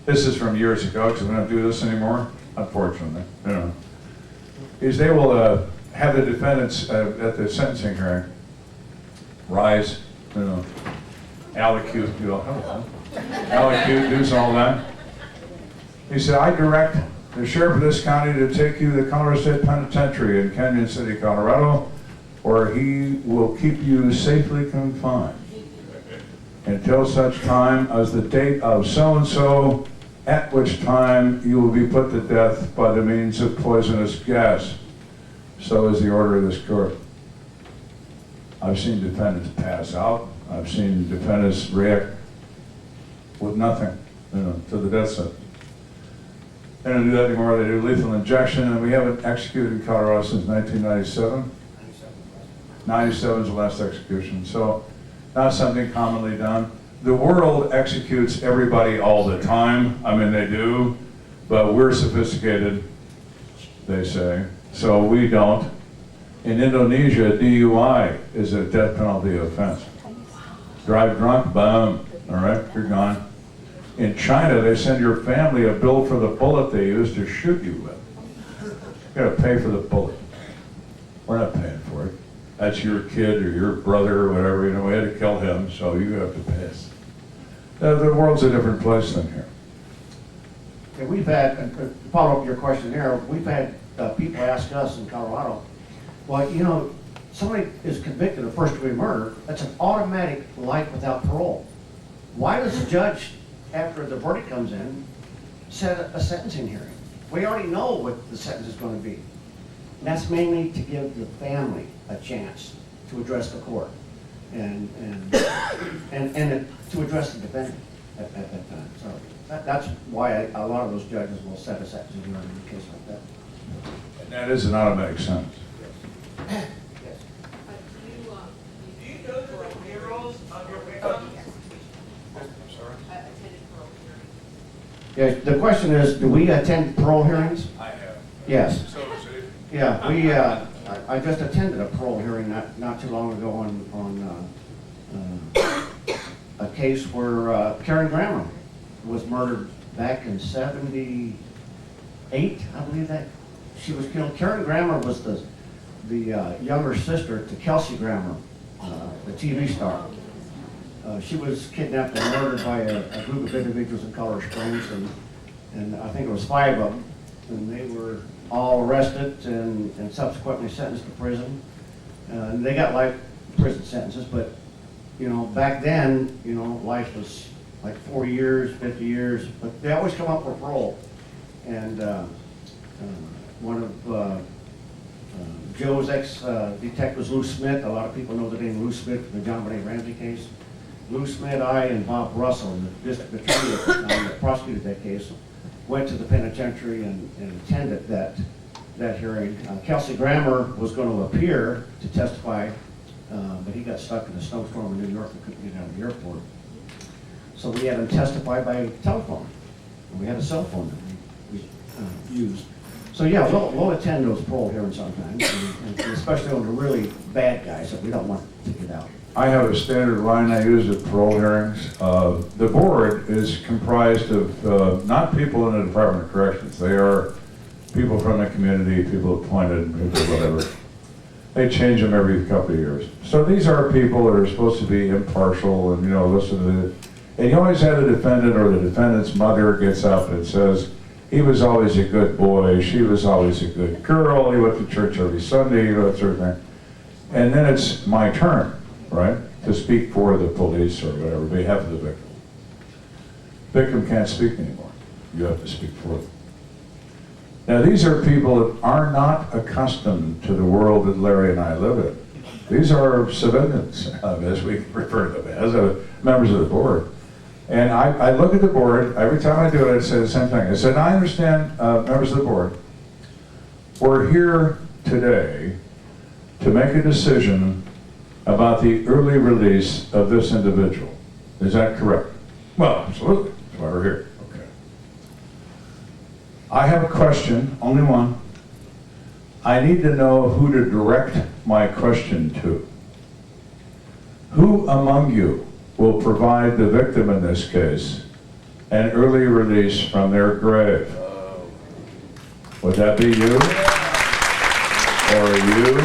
This is from years ago, because we don't do this anymore, unfortunately, you know, is they will have the defendants at the sentencing hearing rise, you know, allocute, you know, allocute, do all that. He said, I direct the sheriff of this county to take you to the Colorado State Penitentiary in Canyon City, Colorado, where he will keep you safely confined until such time as the date of so-and-so, at which time you will be put to death by the means of poisonous gas. So is the order of this court. I've seen defendants pass out. I've seen defendants react with nothing, you know, to the death sentence. They don't do that anymore. They do lethal injection, and we haven't executed in Colorado since 1997. 97 is the last execution, so not something commonly done. The world executes everybody all the time. I mean, they do, but we're sophisticated, they say, so we don't. In Indonesia, DUI is a death penalty offense. Drive drunk, boom, all right, you're gone. In China, they send your family a bill for the bullet they used to shoot you with. You gotta pay for the bullet. We're not paying for it. That's your kid or your brother or whatever, you know, we had to kill him, so you have to pay us. The world's a different place than here. Okay, we've had, to follow up your question there, we've had people ask us in Colorado, well, you know, somebody is convicted of first-degree murder, that's an automatic life without parole. Why does the judge, after the verdict comes in, set a sentencing hearing? We already know what the sentence is going to be. And that's mainly to give the family a chance to address the court and to address the defendant. at that time. So that's why a lot of those judges will set a sentence in a case like that. And that is an automatic sentence. Yes. Do you go to the funerals of your victims? Attended parole hearing. Yeah, the question is, do we attend parole hearings? I have. Yes. So is it? Yeah, I just attended a parole hearing not too long ago on a case where Karen Grammer was murdered back in '78, I believe that she was killed. Karen Grammer was the younger sister to Kelsey Grammer, the TV star. She was kidnapped and murdered by a group of individuals in Colorado Springs, and I think it was 5 of them, and they were all arrested and subsequently sentenced to prison. And they got life prison sentences, but, you know, back then, you know, life was like 40 years, 50 years, but they always come up for parole. And one of Joe's ex-detectives, Lou Smith, a lot of people know the name Lou Smith from the John Benet Ramsey case. Lou Smith, I, and Bob Russell, the district attorney at the time that prosecuted that case, went to the penitentiary and attended that hearing. Kelsey Grammer was going to appear to testify, but he got stuck in a snowstorm in New York and couldn't get out of the airport. So we had him testify by telephone. And we had a cell phone that we used. So yeah, we'll attend those parole hearings sometimes, and especially on the really bad guys that we don't want to get out. I have a standard line I use at parole hearings. The board is comprised of not people in the Department of Corrections. They are people from the community, people appointed, people whatever. They change them every couple of years. So these are people that are supposed to be impartial and, you know, listen to the, and you always have the defendant or the defendant's mother gets up and says, he was always a good boy, she was always a good girl, he went to church every Sunday, you know, that sort of thing. And then it's my turn, right, to speak for the police or whatever, on behalf of the victim. Victim can't speak anymore. You have to speak for them. Now, these are people that are not accustomed to the world that Larry and I live in. These are civilians, as we refer to them as, members of the board. And I look at the board, every time I do it, I say the same thing. I said, I understand, members of the board, we're here today to make a decision about the early release of this individual. Is that correct? Well, absolutely. That's why we're here. Okay. I have a question, only one. I need to know who to direct my question to. Who among you will provide the victim in this case an early release from their grave? Would that be you? Or you?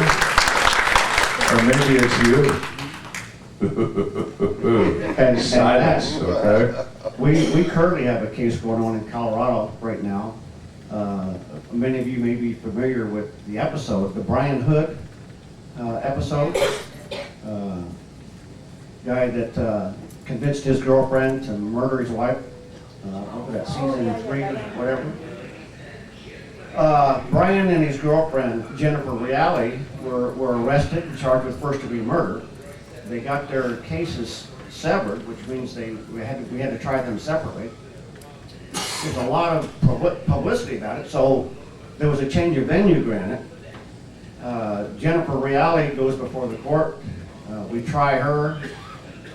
Or maybe it's you. And Silence, okay? We currently have a case going on in Colorado right now. Many of you may be familiar with the episode, the Brian Hood episode. Guy that convinced his girlfriend to murder his wife. Over that season 3, whatever. Brian and his girlfriend, Jennifer Reale, were arrested and charged with first-degree murder. They got their cases severed, which means we had to try them separately. There's a lot of publicity about it, so there was a change of venue granted. Jennifer Reale goes before the court. We try her,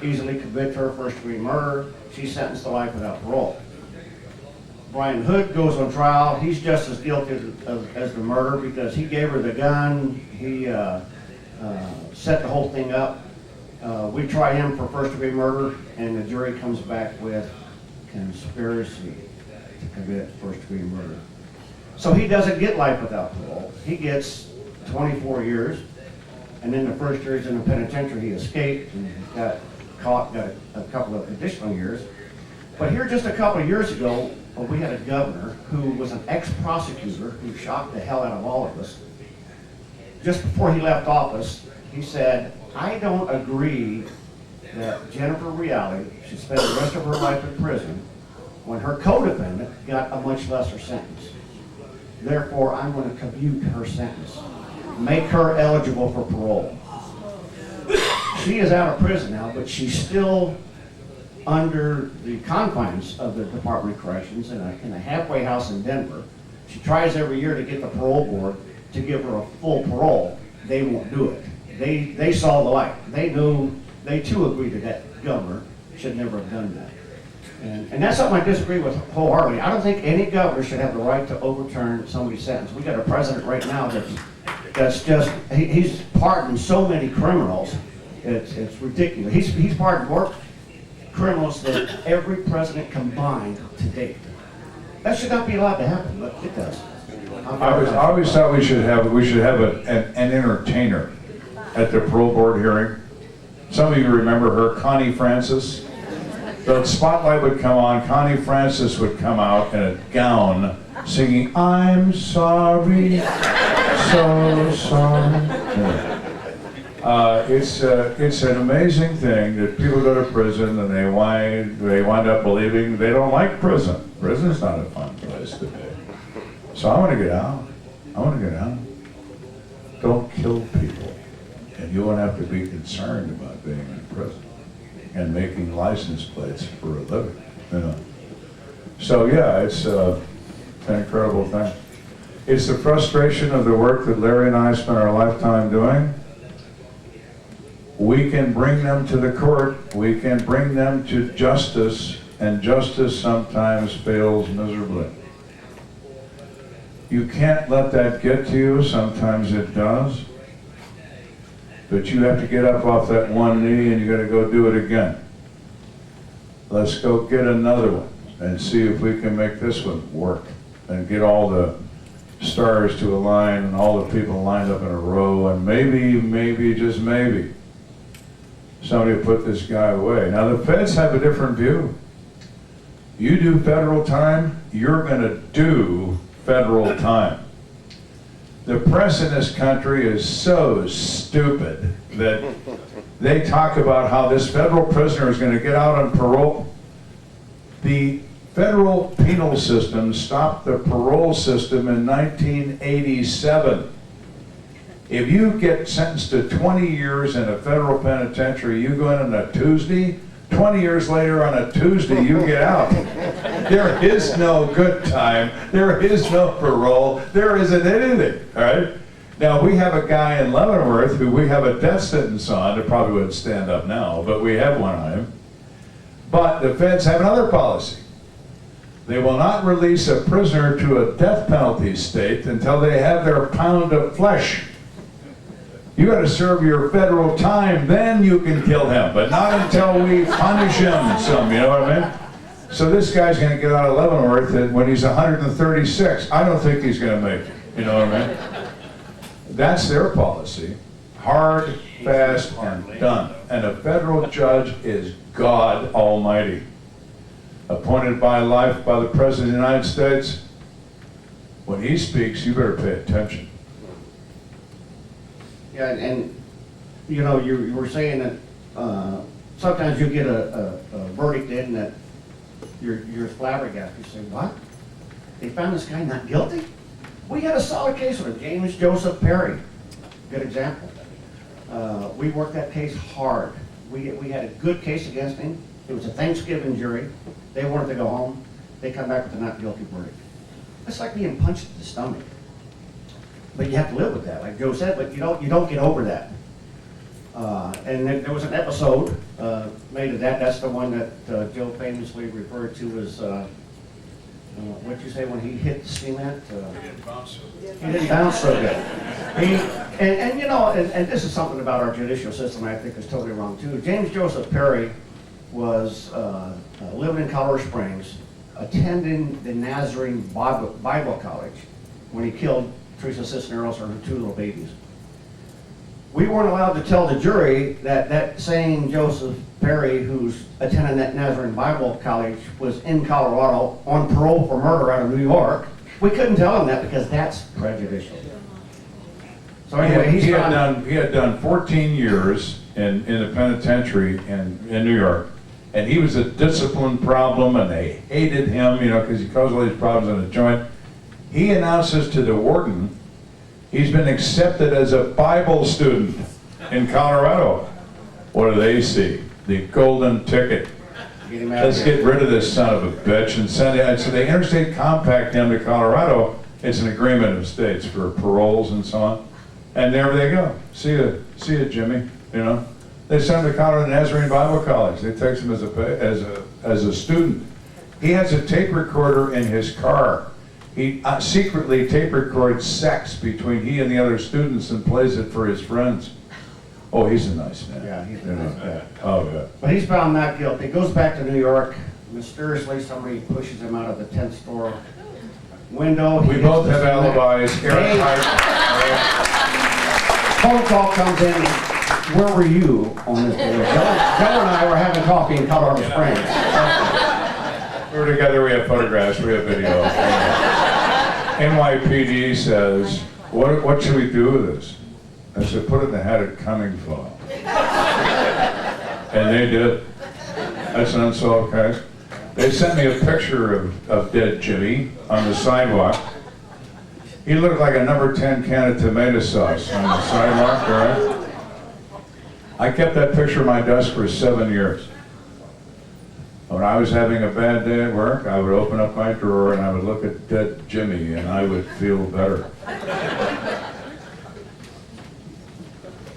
easily convict her of first-degree murder. She's sentenced to life without parole. Brian Hood goes on trial. He's just as guilty as the murder because he gave her the gun. He set the whole thing up. We try him for first-degree murder, and the jury comes back with conspiracy to commit first-degree murder. So he doesn't get life without parole. He gets 24 years, and then the first year he's in the penitentiary, he escaped and got caught, got a couple of additional years. But here just a couple of years ago, we had a governor who was an ex-prosecutor who shocked the hell out of all of us. Just before he left office, he said, I don't agree that Jennifer Reale should spend the rest of her life in prison when her co-defendant got a much lesser sentence. Therefore, I'm going to commute her sentence, make her eligible for parole. She is out of prison now, but she's still under the confines of the Department of Corrections in a halfway house in Denver. She tries every year to get the parole board to give her a full parole. They won't do it. They saw the light. They knew, they too agreed that governor should never have done that. And that's something I disagree with wholeheartedly. I don't think any governor should have the right to overturn somebody's sentence. We got a president right now that's just, he's pardoned so many criminals. It's ridiculous. He's pardoned more criminals than every president combined to date. That should not be allowed to happen, but it does. I always thought we should have an entertainer at the parole board hearing. Some of you remember her, Connie Francis. The spotlight would come on, Connie Francis would come out in a gown singing, "I'm sorry, so sorry." It's an amazing thing that people go to prison and they wind up believing they don't like prison. Prison's not a fun place to be. So I want to get out. I want to get out. Don't kill people. And you won't have to be concerned about being in prison and making license plates for a living. You know. So yeah, it's an incredible thing. It's the frustration of the work that Larry and I spent our lifetime doing. We can bring them to the court, we can bring them to justice, and justice sometimes fails miserably. You can't let that get to you, sometimes it does. But you have to get up off that one knee and you gotta go do it again. Let's go get another one and see if we can make this one work and get all the stars to align and all the people lined up in a row, and maybe, just maybe, somebody will put this guy away. Now the feds have a different view. You do federal time, you're gonna do federal time. The press in this country is so stupid that they talk about how this federal prisoner is gonna get out on parole. The federal penal system stopped the parole system in 1987. If you get sentenced to 20 years in a federal penitentiary, you go in on a Tuesday, 20 years later on a Tuesday, you get out. There is no good time. There is no parole. There isn't anything, all right? Now, we have a guy in Leavenworth who we have a death sentence on. It probably wouldn't stand up now, but we have one on him. But the feds have another policy. They will not release a prisoner to a death penalty state until they have their pound of flesh. You got to serve your federal time, then you can kill him, but not until we punish him some, you know what I mean? So this guy's going to get out of Leavenworth when he's 136. I don't think he's going to make it, you know what I mean? That's their policy. Hard, fast, and done. And a federal judge is God Almighty. Appointed by life by the President of the United States. When he speaks, you better pay attention. Yeah, and you know, you were saying that sometimes you get a verdict in that you're flabbergasted. You say, what? They found this guy not guilty? We had a solid case with him, James Joseph Perry. Good example. We worked that case hard. We had a good case against him. It was a Thanksgiving jury. They wanted to go home. They come back with a not guilty verdict. It's like being punched in the stomach. But you have to live with that, like Joe said, but you don't get over that. And then there was an episode made of that. That's the one that Joe famously referred to as, what'd you say when he hit the cement? He didn't bounce so good. He didn't bounce so good. And you know, and this is something about our judicial system I think is totally wrong too. James Joseph Perry was living in Colorado Springs, attending the Nazarene Bible College when he killed Teresa Cisneros and her two little babies. We weren't allowed to tell the jury that that same Joseph Perry, who's attending that Nazarene Bible College, was in Colorado on parole for murder out of New York. We couldn't tell them that because that's prejudicial. So anyway, he had done 14 years in the penitentiary in New York, and he was a discipline problem, and they hated him, you know, because he caused all these problems in the joint. He announces to the warden he's been accepted as a Bible student in Colorado. What do they see? The golden ticket. Get him out Let's here. get rid of this son of a bitch and send it, so they interstate compact him to Colorado. It's an agreement of states for paroles and so on. And there they go. See ya, Jimmy, you know. They send him to Colorado Nazarene Bible College. They text him as a student. He has a tape recorder in his car. He secretly tape records sex between he and the other students and plays it for his friends. Oh, he's a nice man. Yeah, he's a You know. nice guy. Oh, yeah. But he's found not guilty. He goes back to New York. Mysteriously, somebody pushes him out of the 10th store window. He We hits both the have cement. alibis. Hey. Phone call comes in. Where were you on this day? Joe and I were having coffee in Colorado Springs. We were together, we have photographs, we have video. NYPD says, what should we do with this? I said, put it in the had it coming file. And they did. That's an unsolved case. They sent me a picture of dead Jimmy on the sidewalk. He looked like a number 10 can of tomato sauce on the sidewalk, right? I kept that picture on my desk for 7 years. When I was having a bad day at work, I would open up my drawer and I would look at dead Jimmy and I would feel better.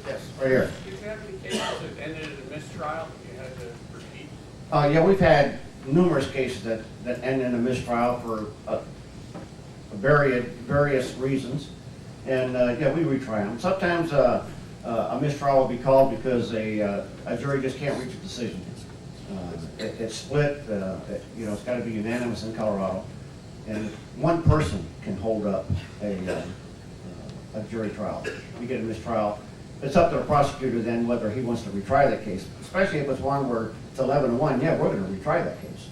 Yes, right here. Did you have any cases that ended in a mistrial that you had to repeat? Yeah, we've had numerous cases that end in a mistrial for various reasons. And yeah, we retry them. Sometimes a mistrial will be called because a jury just can't reach a decision. It's split, you know, it's got to be unanimous in Colorado. And one person can hold up a jury trial. You get a mistrial. It's up to the prosecutor then whether he wants to retry that case, especially if it's one where it's 11-1, yeah, we're going to retry that case.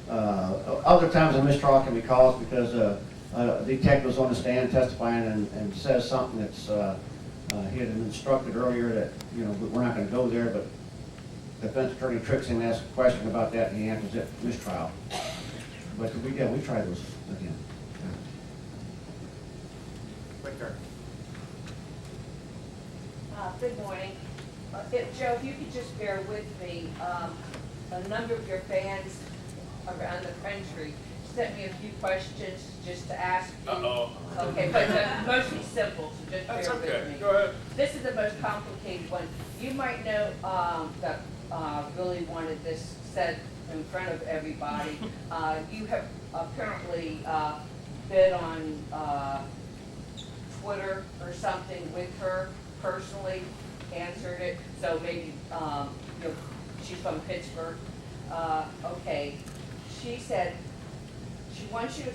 Other times a mistrial can be caused because a detective's on the stand testifying and says something that's, he had been instructed earlier that, you know, we're not going to go there, but the defense attorney tricks him and asks a question about that and he answers it, mistrial. But we try those again. Victor. Good morning. Joe, if you could just bear with me, a number of your fans around the country sent me a few questions just to ask you. Uh-oh. Okay, but they're mostly simple, so just That's bear with okay. me. Go ahead. This is the most complicated one. You might know that really wanted this said in front of everybody. You have apparently been on Twitter or something with her personally, answered it, so maybe, you know, she's from Pittsburgh. Okay, she said, she wants you to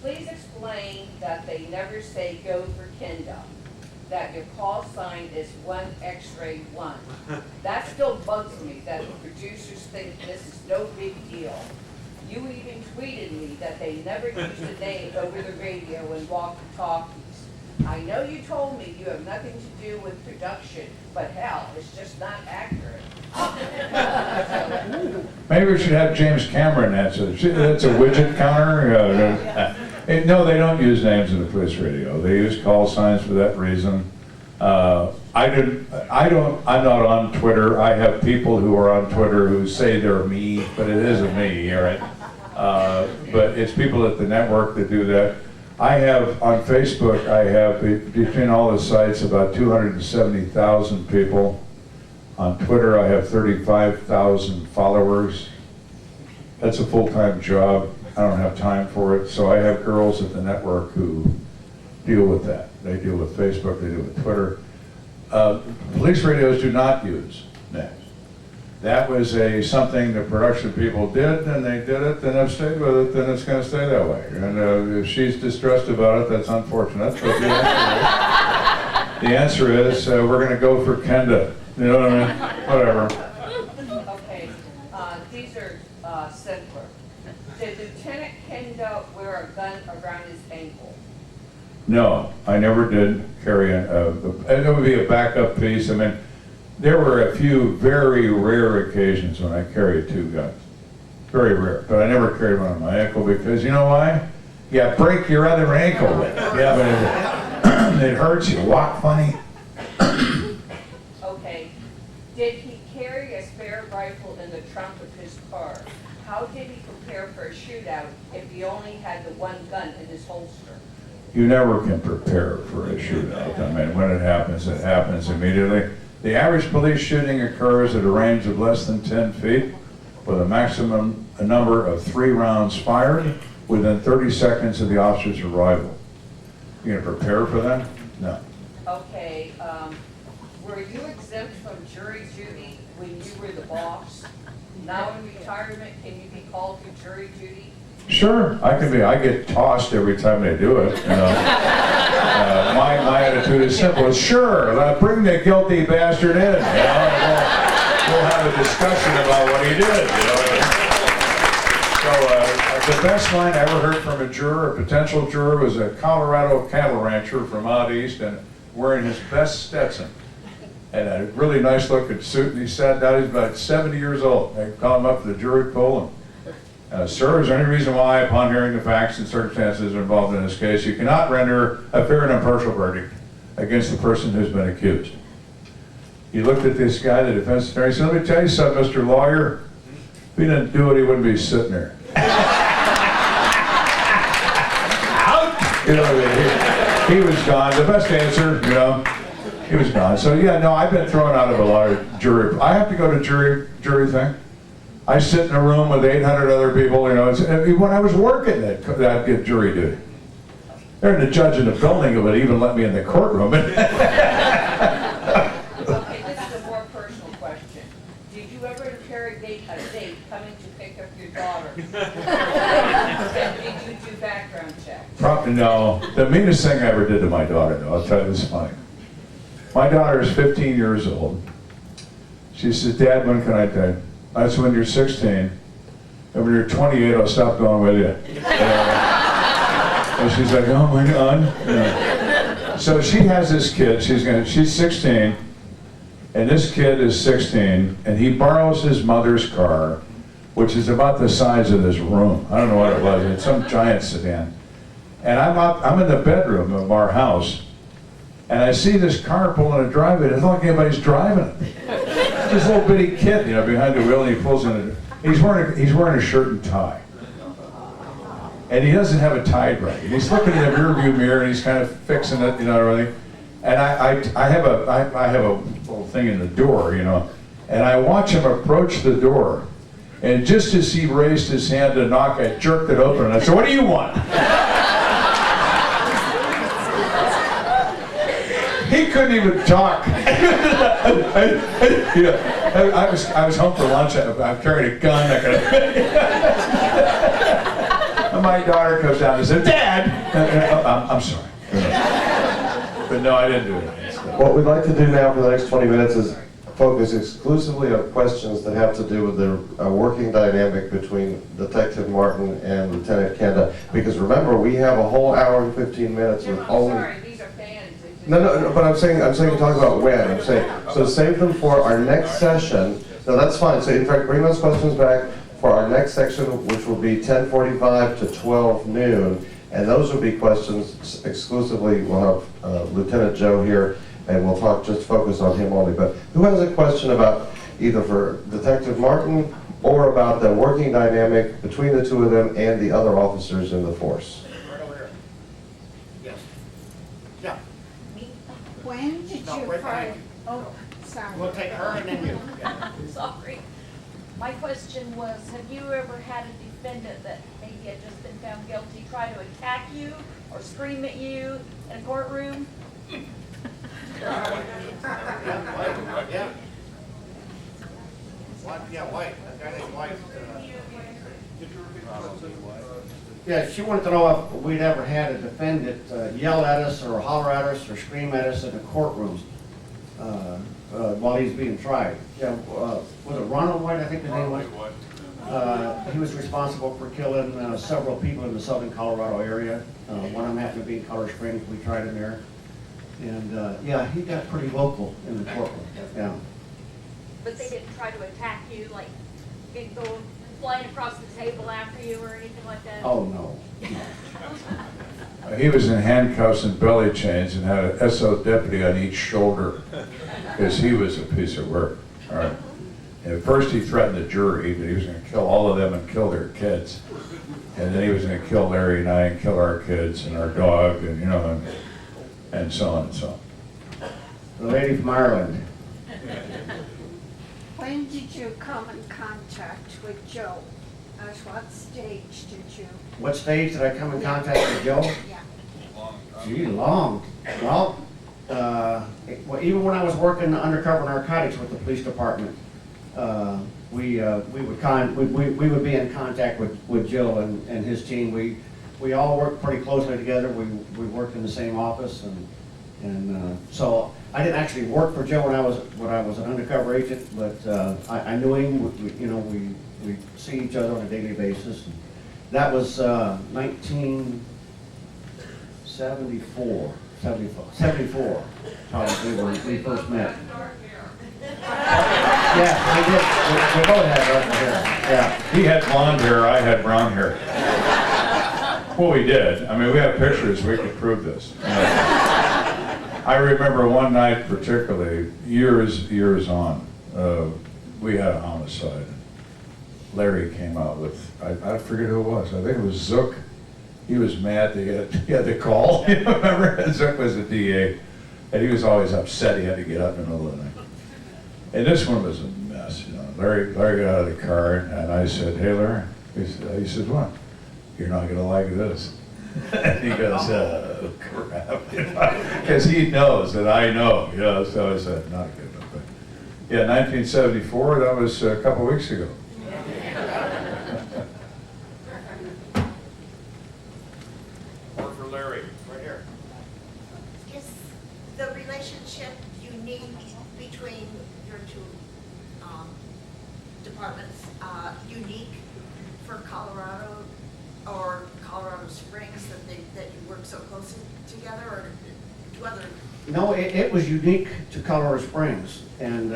please explain that they never say go for Kenda, that your call sign is 1X-ray 1. That still bugs me, that the producers think this is no big deal. You even tweeted me that they never use the name over the radio and walkie-talkies. I know you told me you have nothing to do with production, but hell, it's just not accurate. Maybe we should have James Cameron answer. That's a widget counter. No, they don't use names in the police radio. They use call signs for that reason. I'm not on Twitter. I have people who are on Twitter who say they're me, but it isn't me, all right? But it's people at the network that do that. I have, on Facebook, I have, between all the sites, about 270,000 people. On Twitter, I have 35,000 followers. That's a full-time job. I don't have time for it. So I have girls at the network who deal with that. They deal with Facebook, they deal with Twitter. Police radios do not use names. That was something the production people did, and they did it, and have stayed with it, and it's going to stay that way. And if she's distressed about it, that's unfortunate. But the answer is we're going to go for Kenda. You know what I mean? Whatever. Okay, these are simpler. Did Lieutenant Kenda wear a gun around his ankle? No, I never did carry it would be a backup piece. I mean, there were a few very rare occasions when I carried two guns. Very rare. But I never carried one on my ankle because, you know why? You break your other ankle with it. Yeah, but it hurts. You walk funny. Okay. Did he carry a spare rifle in the trunk of his car? how did he prepare for a shootout if he only had the one gun in his holster? You never can prepare for a shootout. I mean, when it happens immediately. The average police shooting occurs at a range of less than 10 feet with a maximum number of 3 rounds fired within 30 seconds of the officer's arrival. You gonna prepare for that? No. Okay, were you exempt from jury duty when you were the boss? Now in retirement, can you be called to jury duty? Sure, I can be. I get tossed every time they do it. You know. My attitude is simple. Sure, bring the guilty bastard in. You know, we'll have a discussion about what he did. You know. So the best line I ever heard from a juror, a potential juror, was a Colorado cattle rancher from out east, and wearing his best Stetson and a really nice looking suit. And he sat down. He's about 70 years old. They called him up to the jury pool. And, sir, is there any reason why, upon hearing the facts and circumstances involved in this case, you cannot render a fair and impartial verdict against the person who's been accused? He looked at this guy, the defense attorney, he said, let me tell you something, Mr. Lawyer. If he didn't do it, he wouldn't be sitting there. You know, he was gone. The best answer, you know, he was gone. So, yeah, no, I've been thrown out of a lot of jury. I have to go to jury thing. I sit in a room with 800 other people, you know, when I was working, I'd get jury duty. They're the judge in the building who would even let me in the courtroom. Okay, this is a more personal question. Did you ever interrogate a date coming to pick up your daughter? Did you do background checks? Probably no. The meanest thing I ever did to my daughter, though, I'll tell you this funny. My daughter is 15 years old. She says, Dad, when can I take? I said, when you're 16. And when you're 28, I'll stop going with you. And she's like, oh my God. Yeah. So she has this kid, she's 16, and this kid is 16, and he borrows his mother's car, which is about the size of this room. I don't know what it was, it's some giant sedan. And I'm in the bedroom of our house, and I see this car pulling a driveway. It's not like anybody's driving it. This little bitty kid, you know, behind the wheel, and he pulls in. He's wearing a shirt and tie, and he doesn't have it tied right. And he's looking in the rearview mirror, and he's kind of fixing it, you know, everything. And I have a little thing in the door, you know, and I watch him approach the door, and just as he raised his hand to knock, I jerked it open, and I said, "What do you want?" He couldn't even talk. You know, I was home for lunch. I carried a gun. And my daughter comes down and said, "Dad!" I'm sorry. But no, I didn't do it. What we'd like to do now for the next 20 minutes is focus exclusively on questions that have to do with the working dynamic between Detective Martin and Lieutenant Kenda. Because remember, we have a whole hour and 15 minutes with only... Sorry, these are fans. No, but I'm saying talk about when. I'm saying, so save them for our next session. No, that's fine. So in fact, bring those questions back for our next section, which will be 10:45 to 12 noon. And those will be questions exclusively. We'll have Lieutenant Joe here, and we'll just focus on him only. But who has a question about either for Detective Martin or about the working dynamic between the two of them and the other officers in the force? Right over here. Yes. Yeah. When did No, you wait, first? Oh, sorry. We'll take her and then you. Sorry. My question was, have you ever had a defendant that maybe had just been found guilty try to attack you or scream at you in a courtroom? Yeah. White. That guy named White. Yeah, she wanted to know if we'd ever had a defendant yell at us or holler at us or scream at us in the courtrooms while he's being tried. Yeah, was it Ronald White, I think his name was? He was responsible for killing several people in the southern Colorado area. One of them happened to be in Colorado Springs. We tried him there. And yeah, he got pretty vocal in the courtroom. Yeah. But they didn't try to attack you, like, didn't go flying across the table after you or anything like that? Oh, no. He was in handcuffs and belly chains and had an SO deputy on each shoulder because he was a piece of work. All right. At first, he threatened the jury that he was going to kill all of them and kill their kids. And then he was going to kill Larry and I and kill our kids and our dog and, you know, and so on and so on. The lady from Ireland. When did you come in contact with Joe? At what stage did you? What stage did I come in contact with Joe? Yeah. Gee, long. Well, even when I was working undercover narcotics with the police department, we would be in contact with Joe and his team. We all worked pretty closely together. We worked in the same office, and so I didn't actually work for Joe when I was an undercover agent, but I knew him. We see each other on a daily basis. And that was 1974, probably when we first met. Yeah, we did. We both had dark hair. Yeah. He had blonde hair, I had brown hair. Well, we did. I mean, we have pictures, we could prove this. I remember one night particularly, years on, we had a homicide. Larry came out with, I forget who it was, I think it was Zook. He was mad that he had to call, you remember? Zook was the DA, and he was always upset he had to get up in the middle of the night. And this one was a mess, you know. Larry got out of the car, and I said, "Hey, Larry," he said, "What? You're not gonna like this." And he goes, "Oh, crap," because he knows that I know, you know, so I said, not good enough. But yeah, 1974, that was a couple weeks ago. Or for Larry, right here. Is the relationship unique between your two departments, unique for Colorado or Colorado Springs that you work so closely together, or do other? No, it was unique to Colorado Springs, and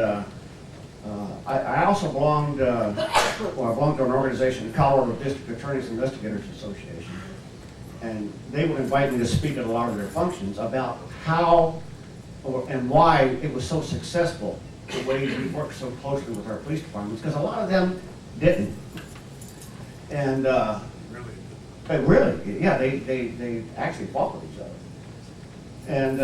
I also belonged, I belonged to an organization, the Colorado District Attorneys Investigators Association, and they would invite me to speak at a lot of their functions about how and why it was so successful, the way we worked so closely with our police departments, because a lot of them didn't. And really, yeah, they actually fought with each other. And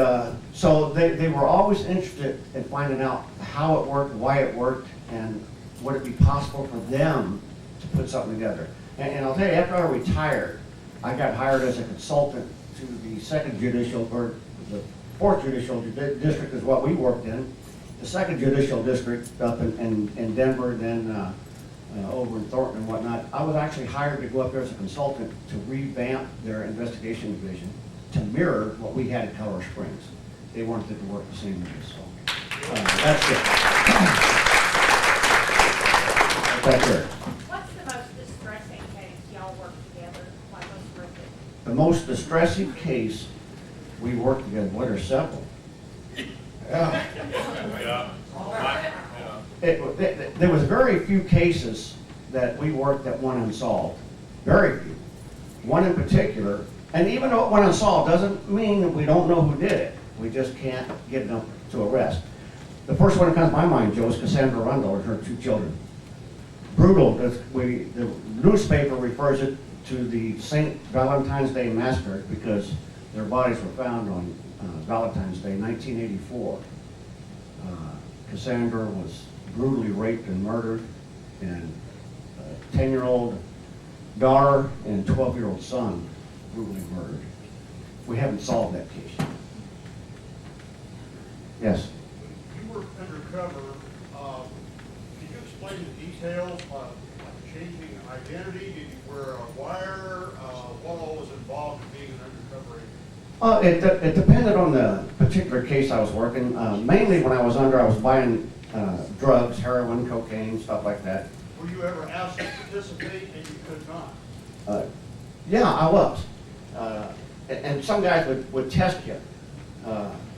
so they were always interested in finding out how it worked, why it worked, and would it be possible for them to put something together. And I'll tell you, after I retired, I got hired as a consultant to the 2nd Judicial, or the 4th Judicial District is what we worked in. The 2nd Judicial District up in Denver, then over in Thornton and whatnot. I was actually hired to go up there as a consultant to revamp their investigation division to mirror what we had at Colorado Springs. They wanted it to work the same way, so that's it. That's it. What's the most distressing case y'all work together? What was worth it? The most distressing case we worked together, what are several? Yeah. There was very few cases that we worked that went unsolved. Very few. One in particular, and even though it went unsolved doesn't mean that we don't know who did it. We just can't get them to arrest. The first one that comes to my mind, Joe, is Cassandra Rundle and her 2 children. Brutal. The newspaper refers it to the St. Valentine's Day Massacre because their bodies were found on Valentine's Day, 1984. Cassandra was brutally raped and murdered, and a 10-year-old daughter and 12-year-old son brutally murdered. We haven't solved that case yet. Yes? You were undercover. Can you explain the details on changing identity? Did you wear a wire? What all was involved in being an undercover agent? It depended on the particular case I was working. Mainly when I was buying drugs, heroin, cocaine, stuff like that. Were you ever asked to participate and you could not? Yeah, I was. And some guys would test you.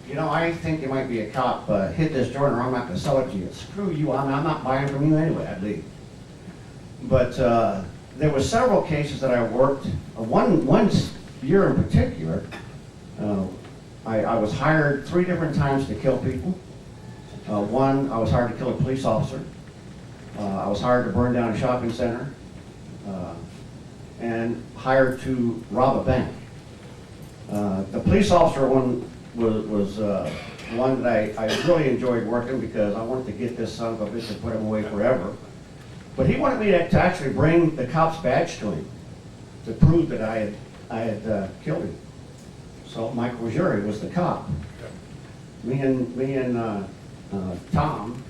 You know, I think you might be a cop. Hit this joint or I'm not going to sell it to you. Screw you, I'm not buying from you anyway, I'd leave. But there were several cases that I worked. One year in particular, I was hired 3 different times to kill people. One, I was hired to kill a police officer. I was hired to burn down a shopping center and hired to rob a bank. The police officer one was one that I really enjoyed working because I wanted to get this son of a bitch and put him away forever. But he wanted me to actually bring the cop's badge to him to prove that I had killed him. So Mike Ruggieri was the cop. Me and Tom,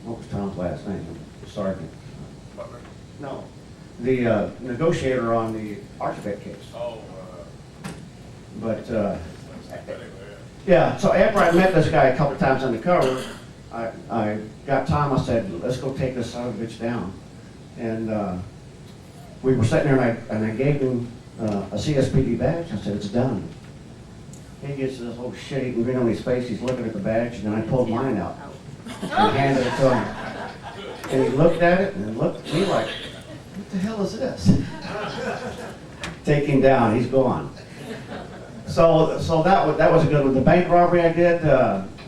what was Tom's last name? Sergeant. No, the negotiator on the Archibald case. Oh, But yeah, so after I met this guy a couple times undercover, I got Tom, I said, let's go take this son of a bitch down. And we were sitting there and I gave him a CSPD badge. I said, it's done. He gets this whole shit-eating grin on his face. He's looking at the badge, and then I pulled mine out and handed it to him. And he looked at it and looked at me like, what the hell is this? Take him down, he's gone. So that was a good one. The bank robbery I did,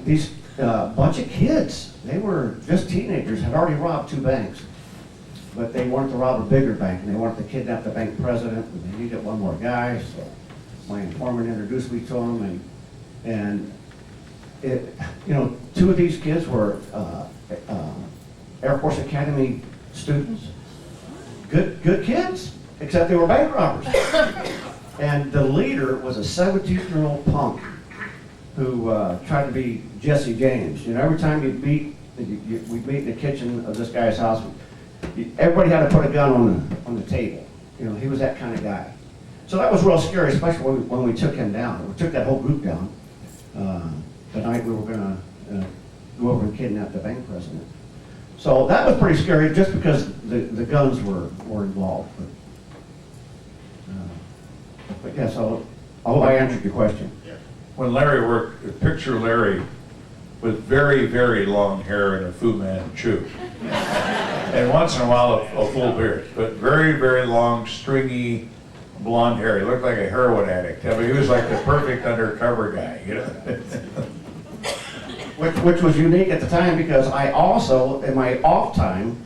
these bunch of kids, they were just teenagers, had already robbed 2 banks. But they wanted to rob a bigger bank, and they wanted to kidnap the bank president, and they needed one more guy, so my informant introduced me to him, and it, 2 of these kids were Air Force Academy students. Good kids, except they were bank robbers. And the leader was a 17-year-old punk who tried to be Jesse James. Every time we'd meet in the kitchen of this guy's house, everybody had to put a gun on the table. He was that kind of guy. So that was real scary, especially when we took him down. We took that whole group down the night we were going to go over and kidnap the bank president. So that was pretty scary, just because the guns were involved. But yeah, so I hope I answered your question. When Larry worked, picture Larry with very, very long hair and a Fu Manchu. And once in a while a full beard, but very, very long, stringy, blonde hair. He looked like a heroin addict. I mean, he was like the perfect undercover guy, Which was unique at the time, because I also, in my off time,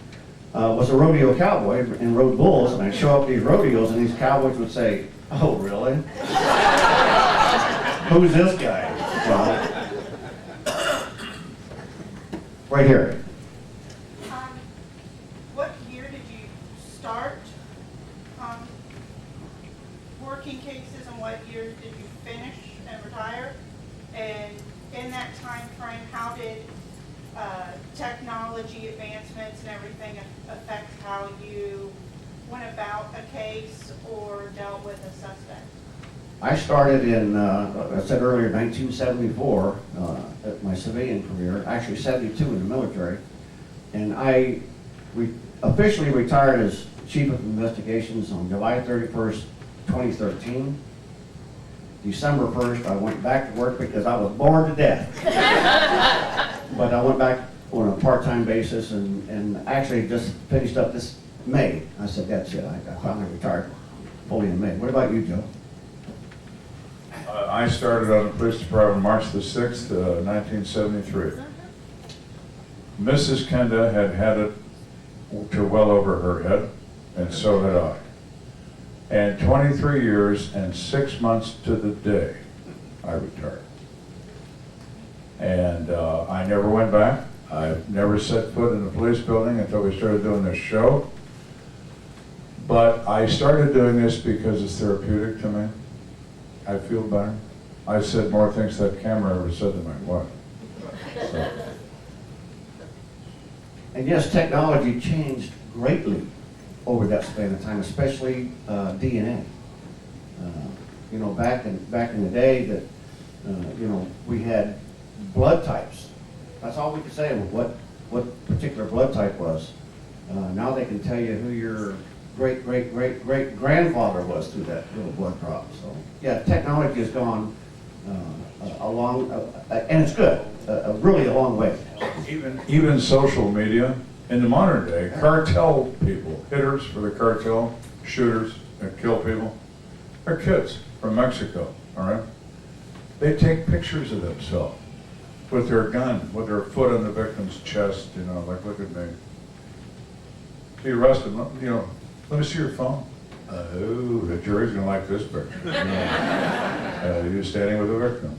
was a rodeo cowboy and rode bulls, and I'd show up at these rodeos and these cowboys would say, oh, really? Who's this guy? Right here. What year did you start working cases, and what year did you finish and retire? And in that time frame, how did technology advancements and everything affect how you went about a case or dealt with a suspect? I started in, I said earlier, 1974, at my civilian career, actually 72 in the military. And I officially retired as Chief of Investigations on July 31st, 2013. December 1st, I went back to work because I was bored to death. But I went back on a part-time basis and actually just finished up this May. I said, that's it, I finally retired fully in May. What about you, Joe? I started on the police department March the 6th, 1973. Mrs. Kenda had it to well over her head, and so had I. And 23 years and 6 months to the day, I retired. And I never went back. I never set foot in the police building until we started doing this show. But I started doing this because it's therapeutic to me. I feel better. I said more things that camera ever said to my wife. So. And yes, technology changed greatly over that span of time, especially DNA. Back in the day that we had blood types. That's all we could say what particular blood type was. Now they can tell you who your great-great-great-great-grandfather was through that little blood drop. So yeah, technology has gone along, and it's good, really a long way. Even social media, in the modern day, cartel people, hitters for the cartel, shooters that kill people, they're kids from Mexico, all right? They take pictures of themselves with their gun, with their foot on the victim's chest, like, look at me. So you arrest him, you know, let me see your phone. Oh, the jury's gonna like this picture. You're standing with a victim.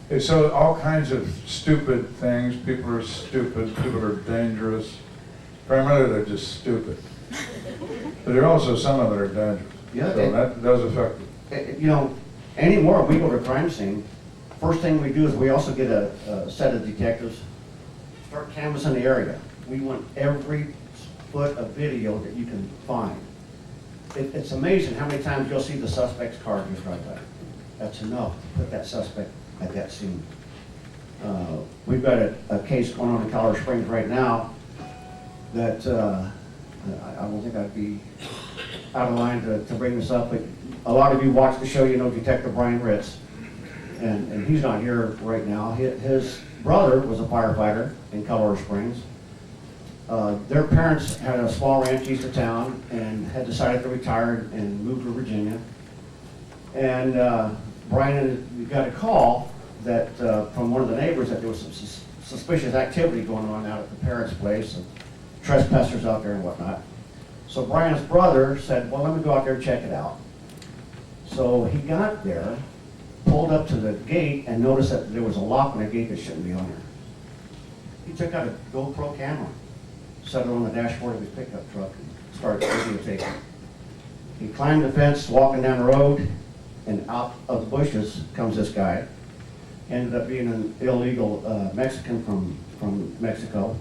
And so all kinds of stupid things. People are stupid, people are dangerous. Primarily, they're just stupid. But there are also some of them that are dangerous. Yeah, So that does affect it. You know, anymore, we go to a crime scene, first thing we do is we also get a set of detectives, start canvassing the area. We want every foot of video that you can find. It's amazing how many times you'll see the suspect's car just right there. That's enough to put that suspect at that scene. We've got a case going on in Colorado Springs right now that I don't think I'd be out of line to bring this up, but a lot of you watch the show, you know Detective Brian Ritz, and he's not here right now. His brother was a firefighter in Colorado Springs. Their parents had a small ranch east of town and had decided to retire and move to Virginia. And Brian got a call that from one of the neighbors that there was some suspicious activity going on out at the parents' place, and trespassers out there and whatnot. So Brian's brother said, well, let me go out there and check it out. So he got there, pulled up to the gate, and noticed that there was a lock on the gate that shouldn't be on there. He took out a GoPro camera, set it on the dashboard of his pickup truck, and started videotaping. He climbed the fence, walking down the road, and out of the bushes comes this guy. Ended up being an illegal Mexican from Mexico,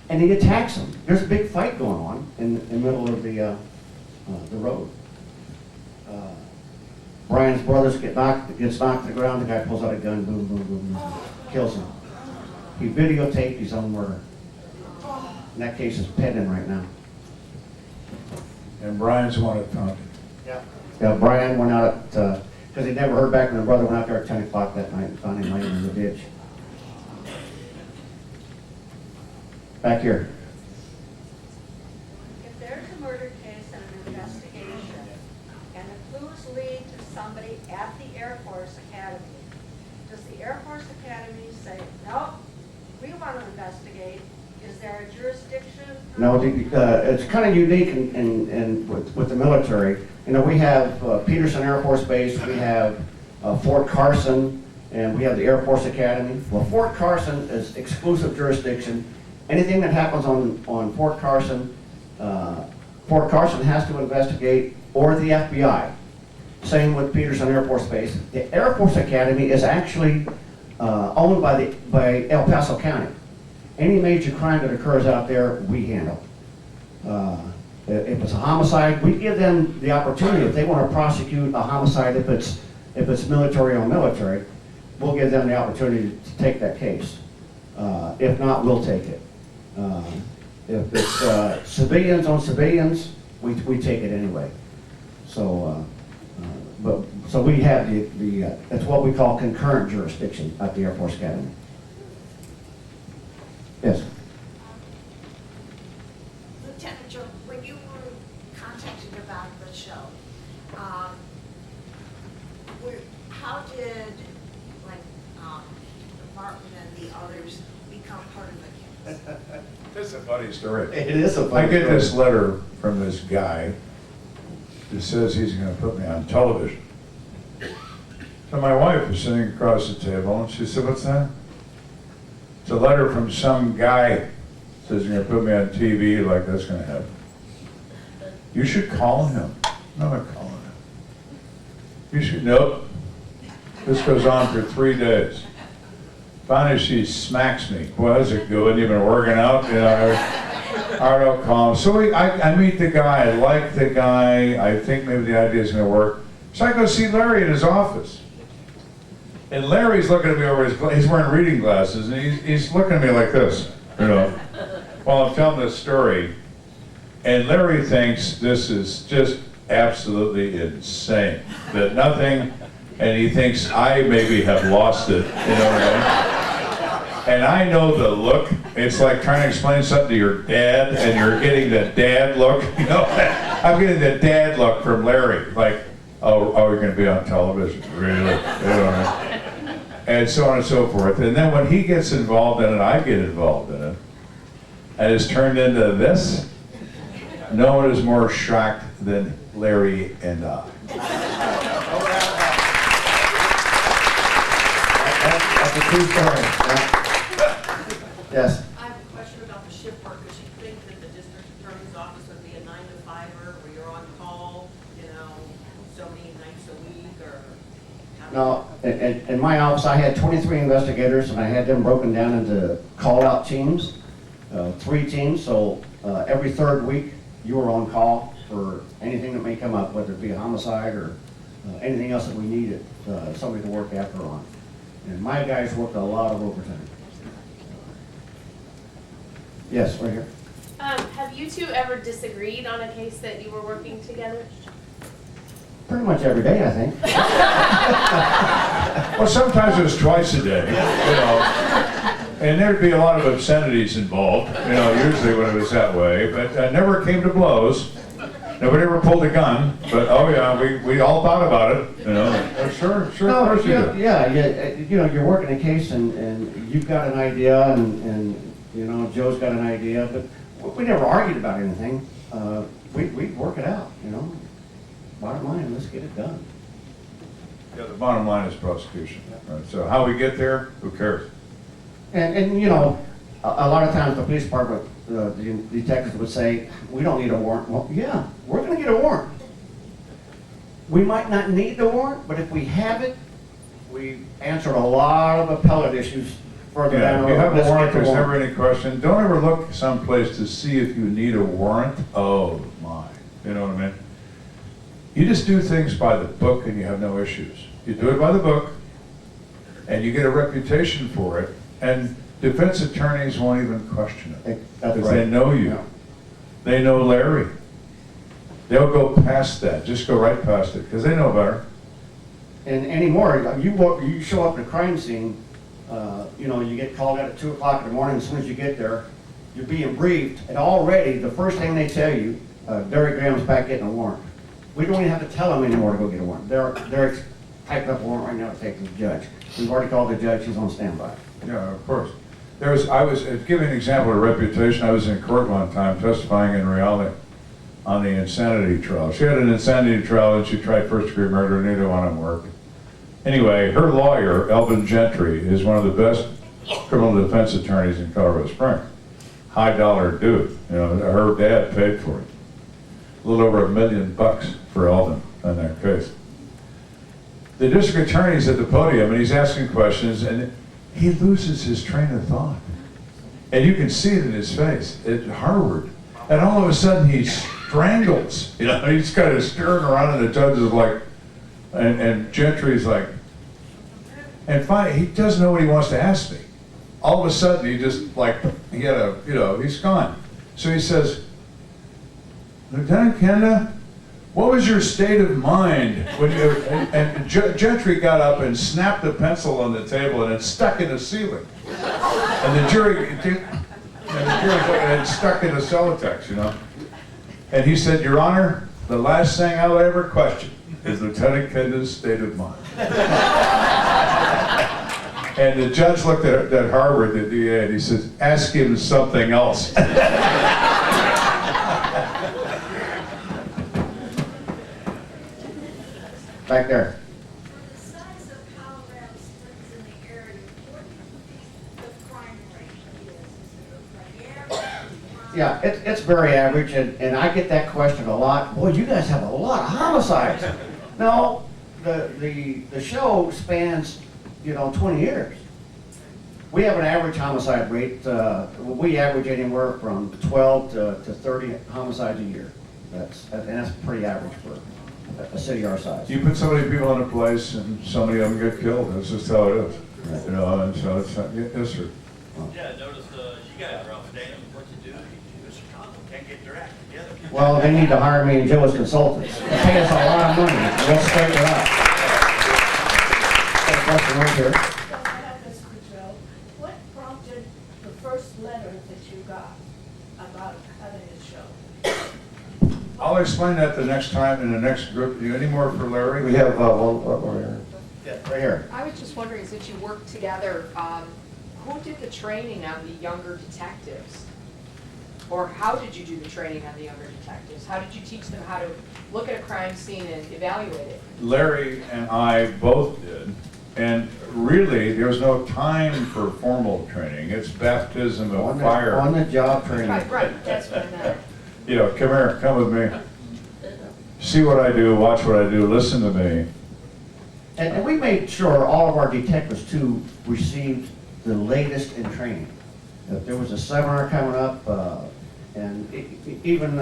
and he attacks him. There's a big fight going on in the middle of the road. Brian's brother gets knocked to the ground. The guy pulls out a gun, boom, boom, boom, boom, kills him. He videotaped his own murder. And that case is pending right now. And Brian's the one that found it. Yeah, Brian went out at, because he never heard back from the brother, went out there at 10 o'clock that night and found him laying in the ditch. Back here. If there's a murder case and an investigation, and the clues lead to somebody at the Air Force Academy, does the Air Force Academy say, nope, we want to investigate? Is there a jurisdiction? No, it's kind of unique with the military. You know, we have Peterson Air Force Base, we have Fort Carson, and we have the Air Force Academy. Well, Fort Carson is exclusive jurisdiction. Anything that happens on Fort Carson has to investigate, or the FBI. Same with Peterson Air Force Base. The Air Force Academy is actually owned by El Paso County. Any major crime that occurs out there, we handle. If it's a homicide, we give them the opportunity. If they want to prosecute a homicide, if it's military on military, we'll give them the opportunity to take that case. If not, we'll take it. If it's civilians on civilians, we take it anyway. So, so we have that's what we call concurrent jurisdiction at the Air Force Academy. Yes. Lieutenant Joe, when you were contacted about the show, how did, like, Martin and the others become part of the case? This is a funny story. It is a funny I get story. this letter from this guy that says he's going to put me on television. So my wife was sitting across the table, and she said, "What's that?" It's a letter from some guy says you're going to put me on TV, like that's going to happen. You should call him. No, I'm not calling him. You should, nope. This goes on for 3 days. Finally, she smacks me. Boy, how's it going? You've been working out? You know, I don't call him. So I meet the guy. I like the guy. I think maybe the idea is going to work. So I go see Larry in his office. And Larry's looking at me over he's wearing reading glasses, and he's looking at me like this, you know, while I'm telling this story. And Larry thinks this is just absolutely insane, that nothing, and he thinks I maybe have lost it, you know what I mean? And I know the look. It's like trying to explain something to your dad, and you're getting the dad look, you know? I'm getting the dad look from Larry, like, oh, you're going to be on television, really? You know, and so on and so forth. And then when he gets involved in it, I get involved in it. And it's turned into this. No one is more shocked than Larry and I. That's a true story. Yeah. Yes. I have a question about the shift work, because you think that the district attorney's office would be a 9-to-5er, where you're on call, so many nights a week, or? how No, in my office, I had 23 investigators, and I had them broken down into call-out teams, 3 teams, so every third week, you were on call for anything that may come up, whether it be a homicide or anything else that we needed somebody to work after on. And my guys worked a lot of overtime. Yes, right here. Have you two ever disagreed on a case that you were working together? Pretty much every day, I think. Well, sometimes it was twice a day, and there'd be a lot of obscenities involved, usually when it was that way, but never came to blows. Nobody ever pulled a gun, but oh yeah, we all thought about it, Sure, of course you do. Yeah, you're working a case and you've got an idea and Joe's got an idea, but we never argued about anything. We'd work it out, Bottom line, let's get it done. Yeah, the bottom line is prosecution. Right? So how we get there, who cares? And a lot of times the police department, the detectives would say, we don't need a warrant. Well, yeah, we're gonna get a warrant. We might not need the warrant, but if we have it, we answered a lot of appellate issues further down Yeah, the if you road. have a Let's warrant, get the there's never warrant. any question. Don't ever look someplace to see if you need a warrant. Oh my, you know what I mean? You just do things by the book and you have no issues. You do it by the book and you get a reputation for it, and defense attorneys won't even question it. That's Because right. they know you. Yeah. They know Larry. They'll go past that, just go right past it, because they know better. And anymore, you show up at a crime scene, you get called out at 2 o'clock in the morning. As soon as you get there, you're being briefed, and already the first thing they tell you, Derek Graham's back getting a warrant. We don't even have to tell them anymore to go get a warrant. They're typing up a warrant right now to take to the judge. We've already called the judge, he's on standby. Yeah, of course. I was giving an example of reputation. I was in court one time testifying in reality on the insanity trial. She had an insanity trial and she tried first-degree murder, neither one of them worked. Anyway, her lawyer, Elvin Gentry, is one of the best criminal defense attorneys in Colorado Springs. High-dollar dude. Her dad paid for it. A little over $1 million for Elvin in that case. The district attorney's at the podium and he's asking questions and he loses his train of thought. And you can see it in his face at Harvard. And all of a sudden he strangles. He's kind of staring around and the judge is like, and Gentry's like, and finally, he doesn't know what he wants to ask me. All of a sudden, he just he's gone. So he says, Lieutenant Kenda, what was your state of mind when you, and Gentry got up and snapped the pencil on the table and it stuck in the ceiling. And the jury had stuck in the celotex, And he said, Your Honor, the last thing I'll ever question is Lieutenant Kenda's state of mind. And the judge looked at Harvard, the DA, and he says, ask him something else. Back there. For the size of Colorado Springs in the area, what do you think the crime rate is? Is it like average? Yeah, it's very average, and I get that question a lot. Boy, you guys have a lot of homicides. No, the show spans, 20 years. We have an average homicide rate. We average anywhere from 12 to 30 homicides a year. That's pretty average for a city our size. You put so many people in a place and so many of them get killed. That's just how it is. And so it's, yes, sir. Yeah, notice you guys are outstanding. What you do in Chicago can't get their act together. Well, they need to hire me and Joe as consultants. They pay us a lot of money. We'll straighten it out. Got a question right here. So I have this for Joe. What prompted the first letter that you got about having a show? I'll explain that the next time in the next group. Do you any more for Larry? We have one more here. Yeah, right here. I was just wondering, since you worked together, who did the training on the younger detectives? Or how did you do the training on the younger detectives? How did you teach them how to look at a crime scene and evaluate it? Larry and I both did, and really, there's no time for formal training. It's baptism of fire. On the job training. Right, that's what I meant. You know, come here, come with me. See what I do, watch what I do, listen to me. And we made sure all of our detectives too received the latest in training. If there was a seminar coming up, and even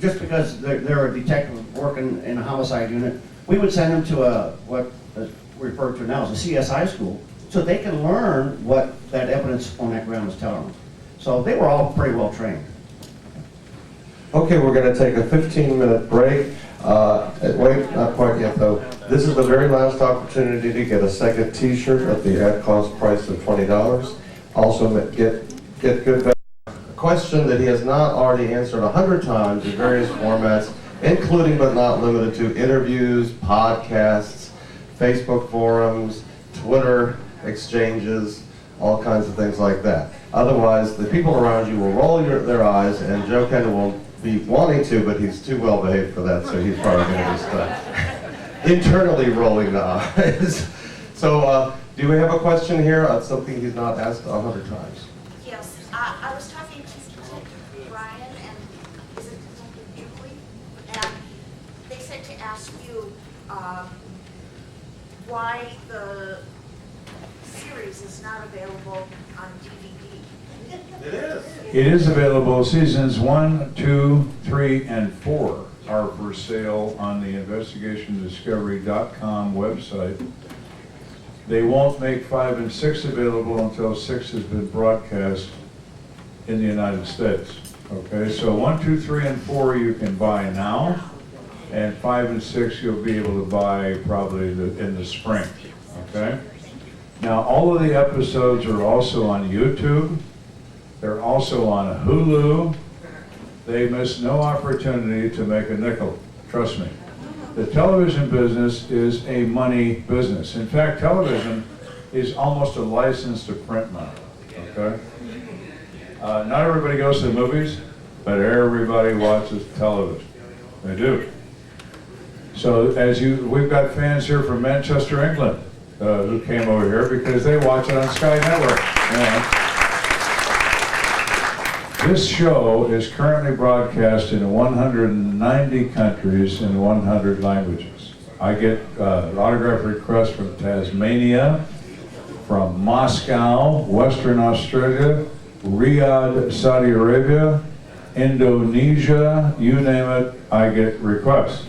just because they're a detective working in a homicide unit, we would send them to what is referred to now as a CSI school, so they can learn what that evidence on that ground is telling them. So they were all pretty well trained. Okay, we're going to take a 15-minute break. Wait, not quite yet though. This is the very last opportunity to get a second T-shirt at the at-cost price of $20. Also get good value. A question that he has not already answered 100 times in various formats, including but not limited to interviews, podcasts, Facebook forums, Twitter exchanges, all kinds of things like that. Otherwise, the people around you will roll their eyes, and Joe Kenda will be wanting to, but he's too well behaved for that, so he's probably going to just internally rolling the eyes. So, do we have a question here on something he's not asked 100 times? Yes, I was talking to Detective Brian and, is it Detective Julie? And they said to ask you why the series is not available on DVD. It is. It is available. Seasons 1, 2, 3, and 4 are for sale on the investigationdiscovery.com website. They won't make 5 and 6 available until 6 has been broadcast in the United States. Okay, so 1, 2, 3, and 4 you can buy now, and 5 and 6 you'll be able to buy probably in the spring. Okay? Now, all of the episodes are also on YouTube. They're also on Hulu. They miss no opportunity to make a nickel, trust me. The television business is a money business. In fact, television is almost a license to print money, okay? Not everybody goes to the movies, but everybody watches television. They do. So we've got fans here from Manchester, England, who came over here because they watch it on Sky Network. Yeah. This show is currently broadcast in 190 countries in 100 languages. I get autograph requests from Tasmania, from Moscow, Western Australia, Riyadh, Saudi Arabia, Indonesia, you name it, I get requests.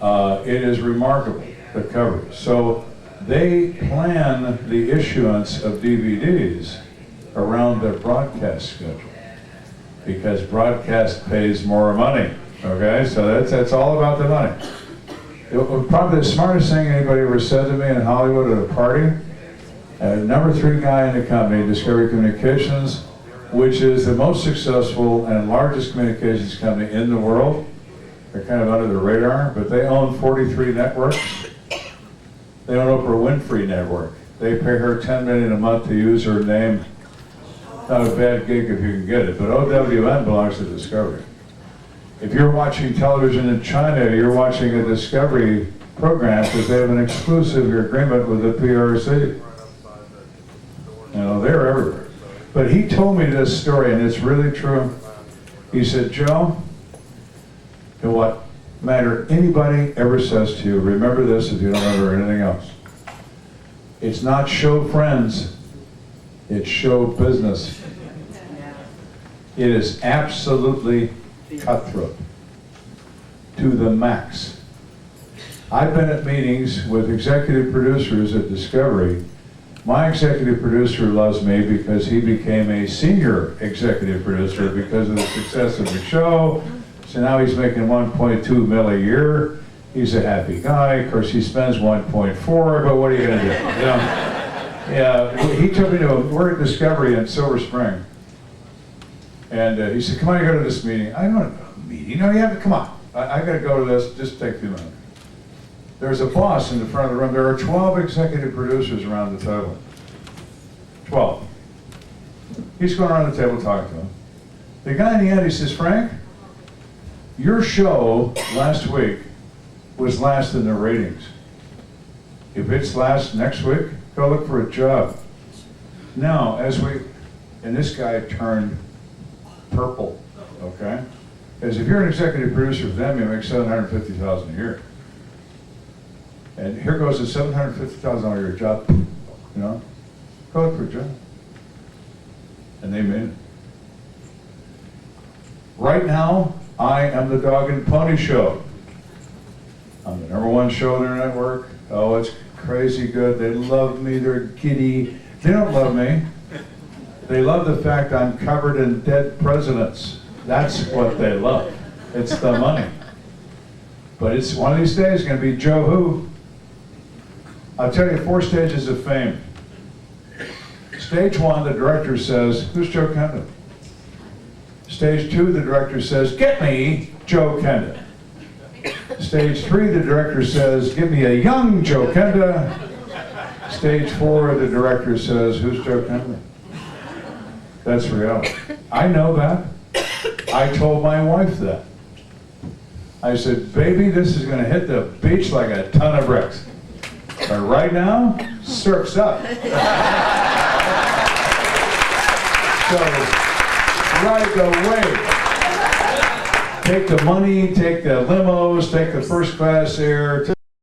It is remarkable, the coverage. So they plan the issuance of DVDs around their broadcast schedule, because broadcast pays more money, okay? So that's all about the money. Probably the smartest thing anybody ever said to me in Hollywood at a party, number 3 guy in the company, Discovery Communications, which is the most successful and largest communications company in the world. They're kind of under the radar, but they own 43 networks. They own Oprah Winfrey Network. They pay her $10 million a month to use her name. Not a bad gig if you can get it, but OWN belongs to Discovery. If you're watching television in China, you're watching a Discovery program because they have an exclusive agreement with the PRC. You know, they're everywhere. But he told me this story, and it's really true. He said, Joe, and what matter anybody ever says to you, remember this if you don't remember anything else. It's not show friends, it's show business. It is absolutely cutthroat to the max. I've been at meetings with executive producers at Discovery. My executive producer loves me because he became a senior executive producer because of the success of the show. So now he's making 1.2 mil a year. He's a happy guy. Of course, he spends 1.4, but what are you going to do? You know? Yeah, he took me to we're at Discovery in Silver Spring. And he said, come on, you go to this meeting. I don't know, meeting? No, you have to, come on. I got to go to this, just take 2 minutes. There's a boss in the front of the room. There are 12 executive producers around the table. 12. He's going around the table talking to him. The guy in the end, he says, Frank, your show last week was last in the ratings. If it's last next week, go look for a job. Now, and this guy turned purple, okay? As if you're an executive producer for them, you make $750,000 a year. And here goes a $750,000 a year job, you know? Go look for a job. And they made it. Right now, I am the Dog and Pony Show. I'm the #1 show on their network. Oh, it's crazy good. They love me. They're giddy. They don't love me. They love the fact I'm covered in dead presidents. That's what they love. It's the money. But it's one of these days going to be Joe Who. I'll tell you 4 stages of fame. Stage 1, the director says, who's Joe Kenda? Stage 2, the director says, get me Joe Kenda. Stage 3, the director says, give me a young Joe Kenda. Stage 4, the director says, who's Joe Kenda? That's reality. I know that. I told my wife that. I said, baby, this is going to hit the beach like a ton of bricks. But right now, surf's up. So, right away, take the money, take the limos, take the first class air.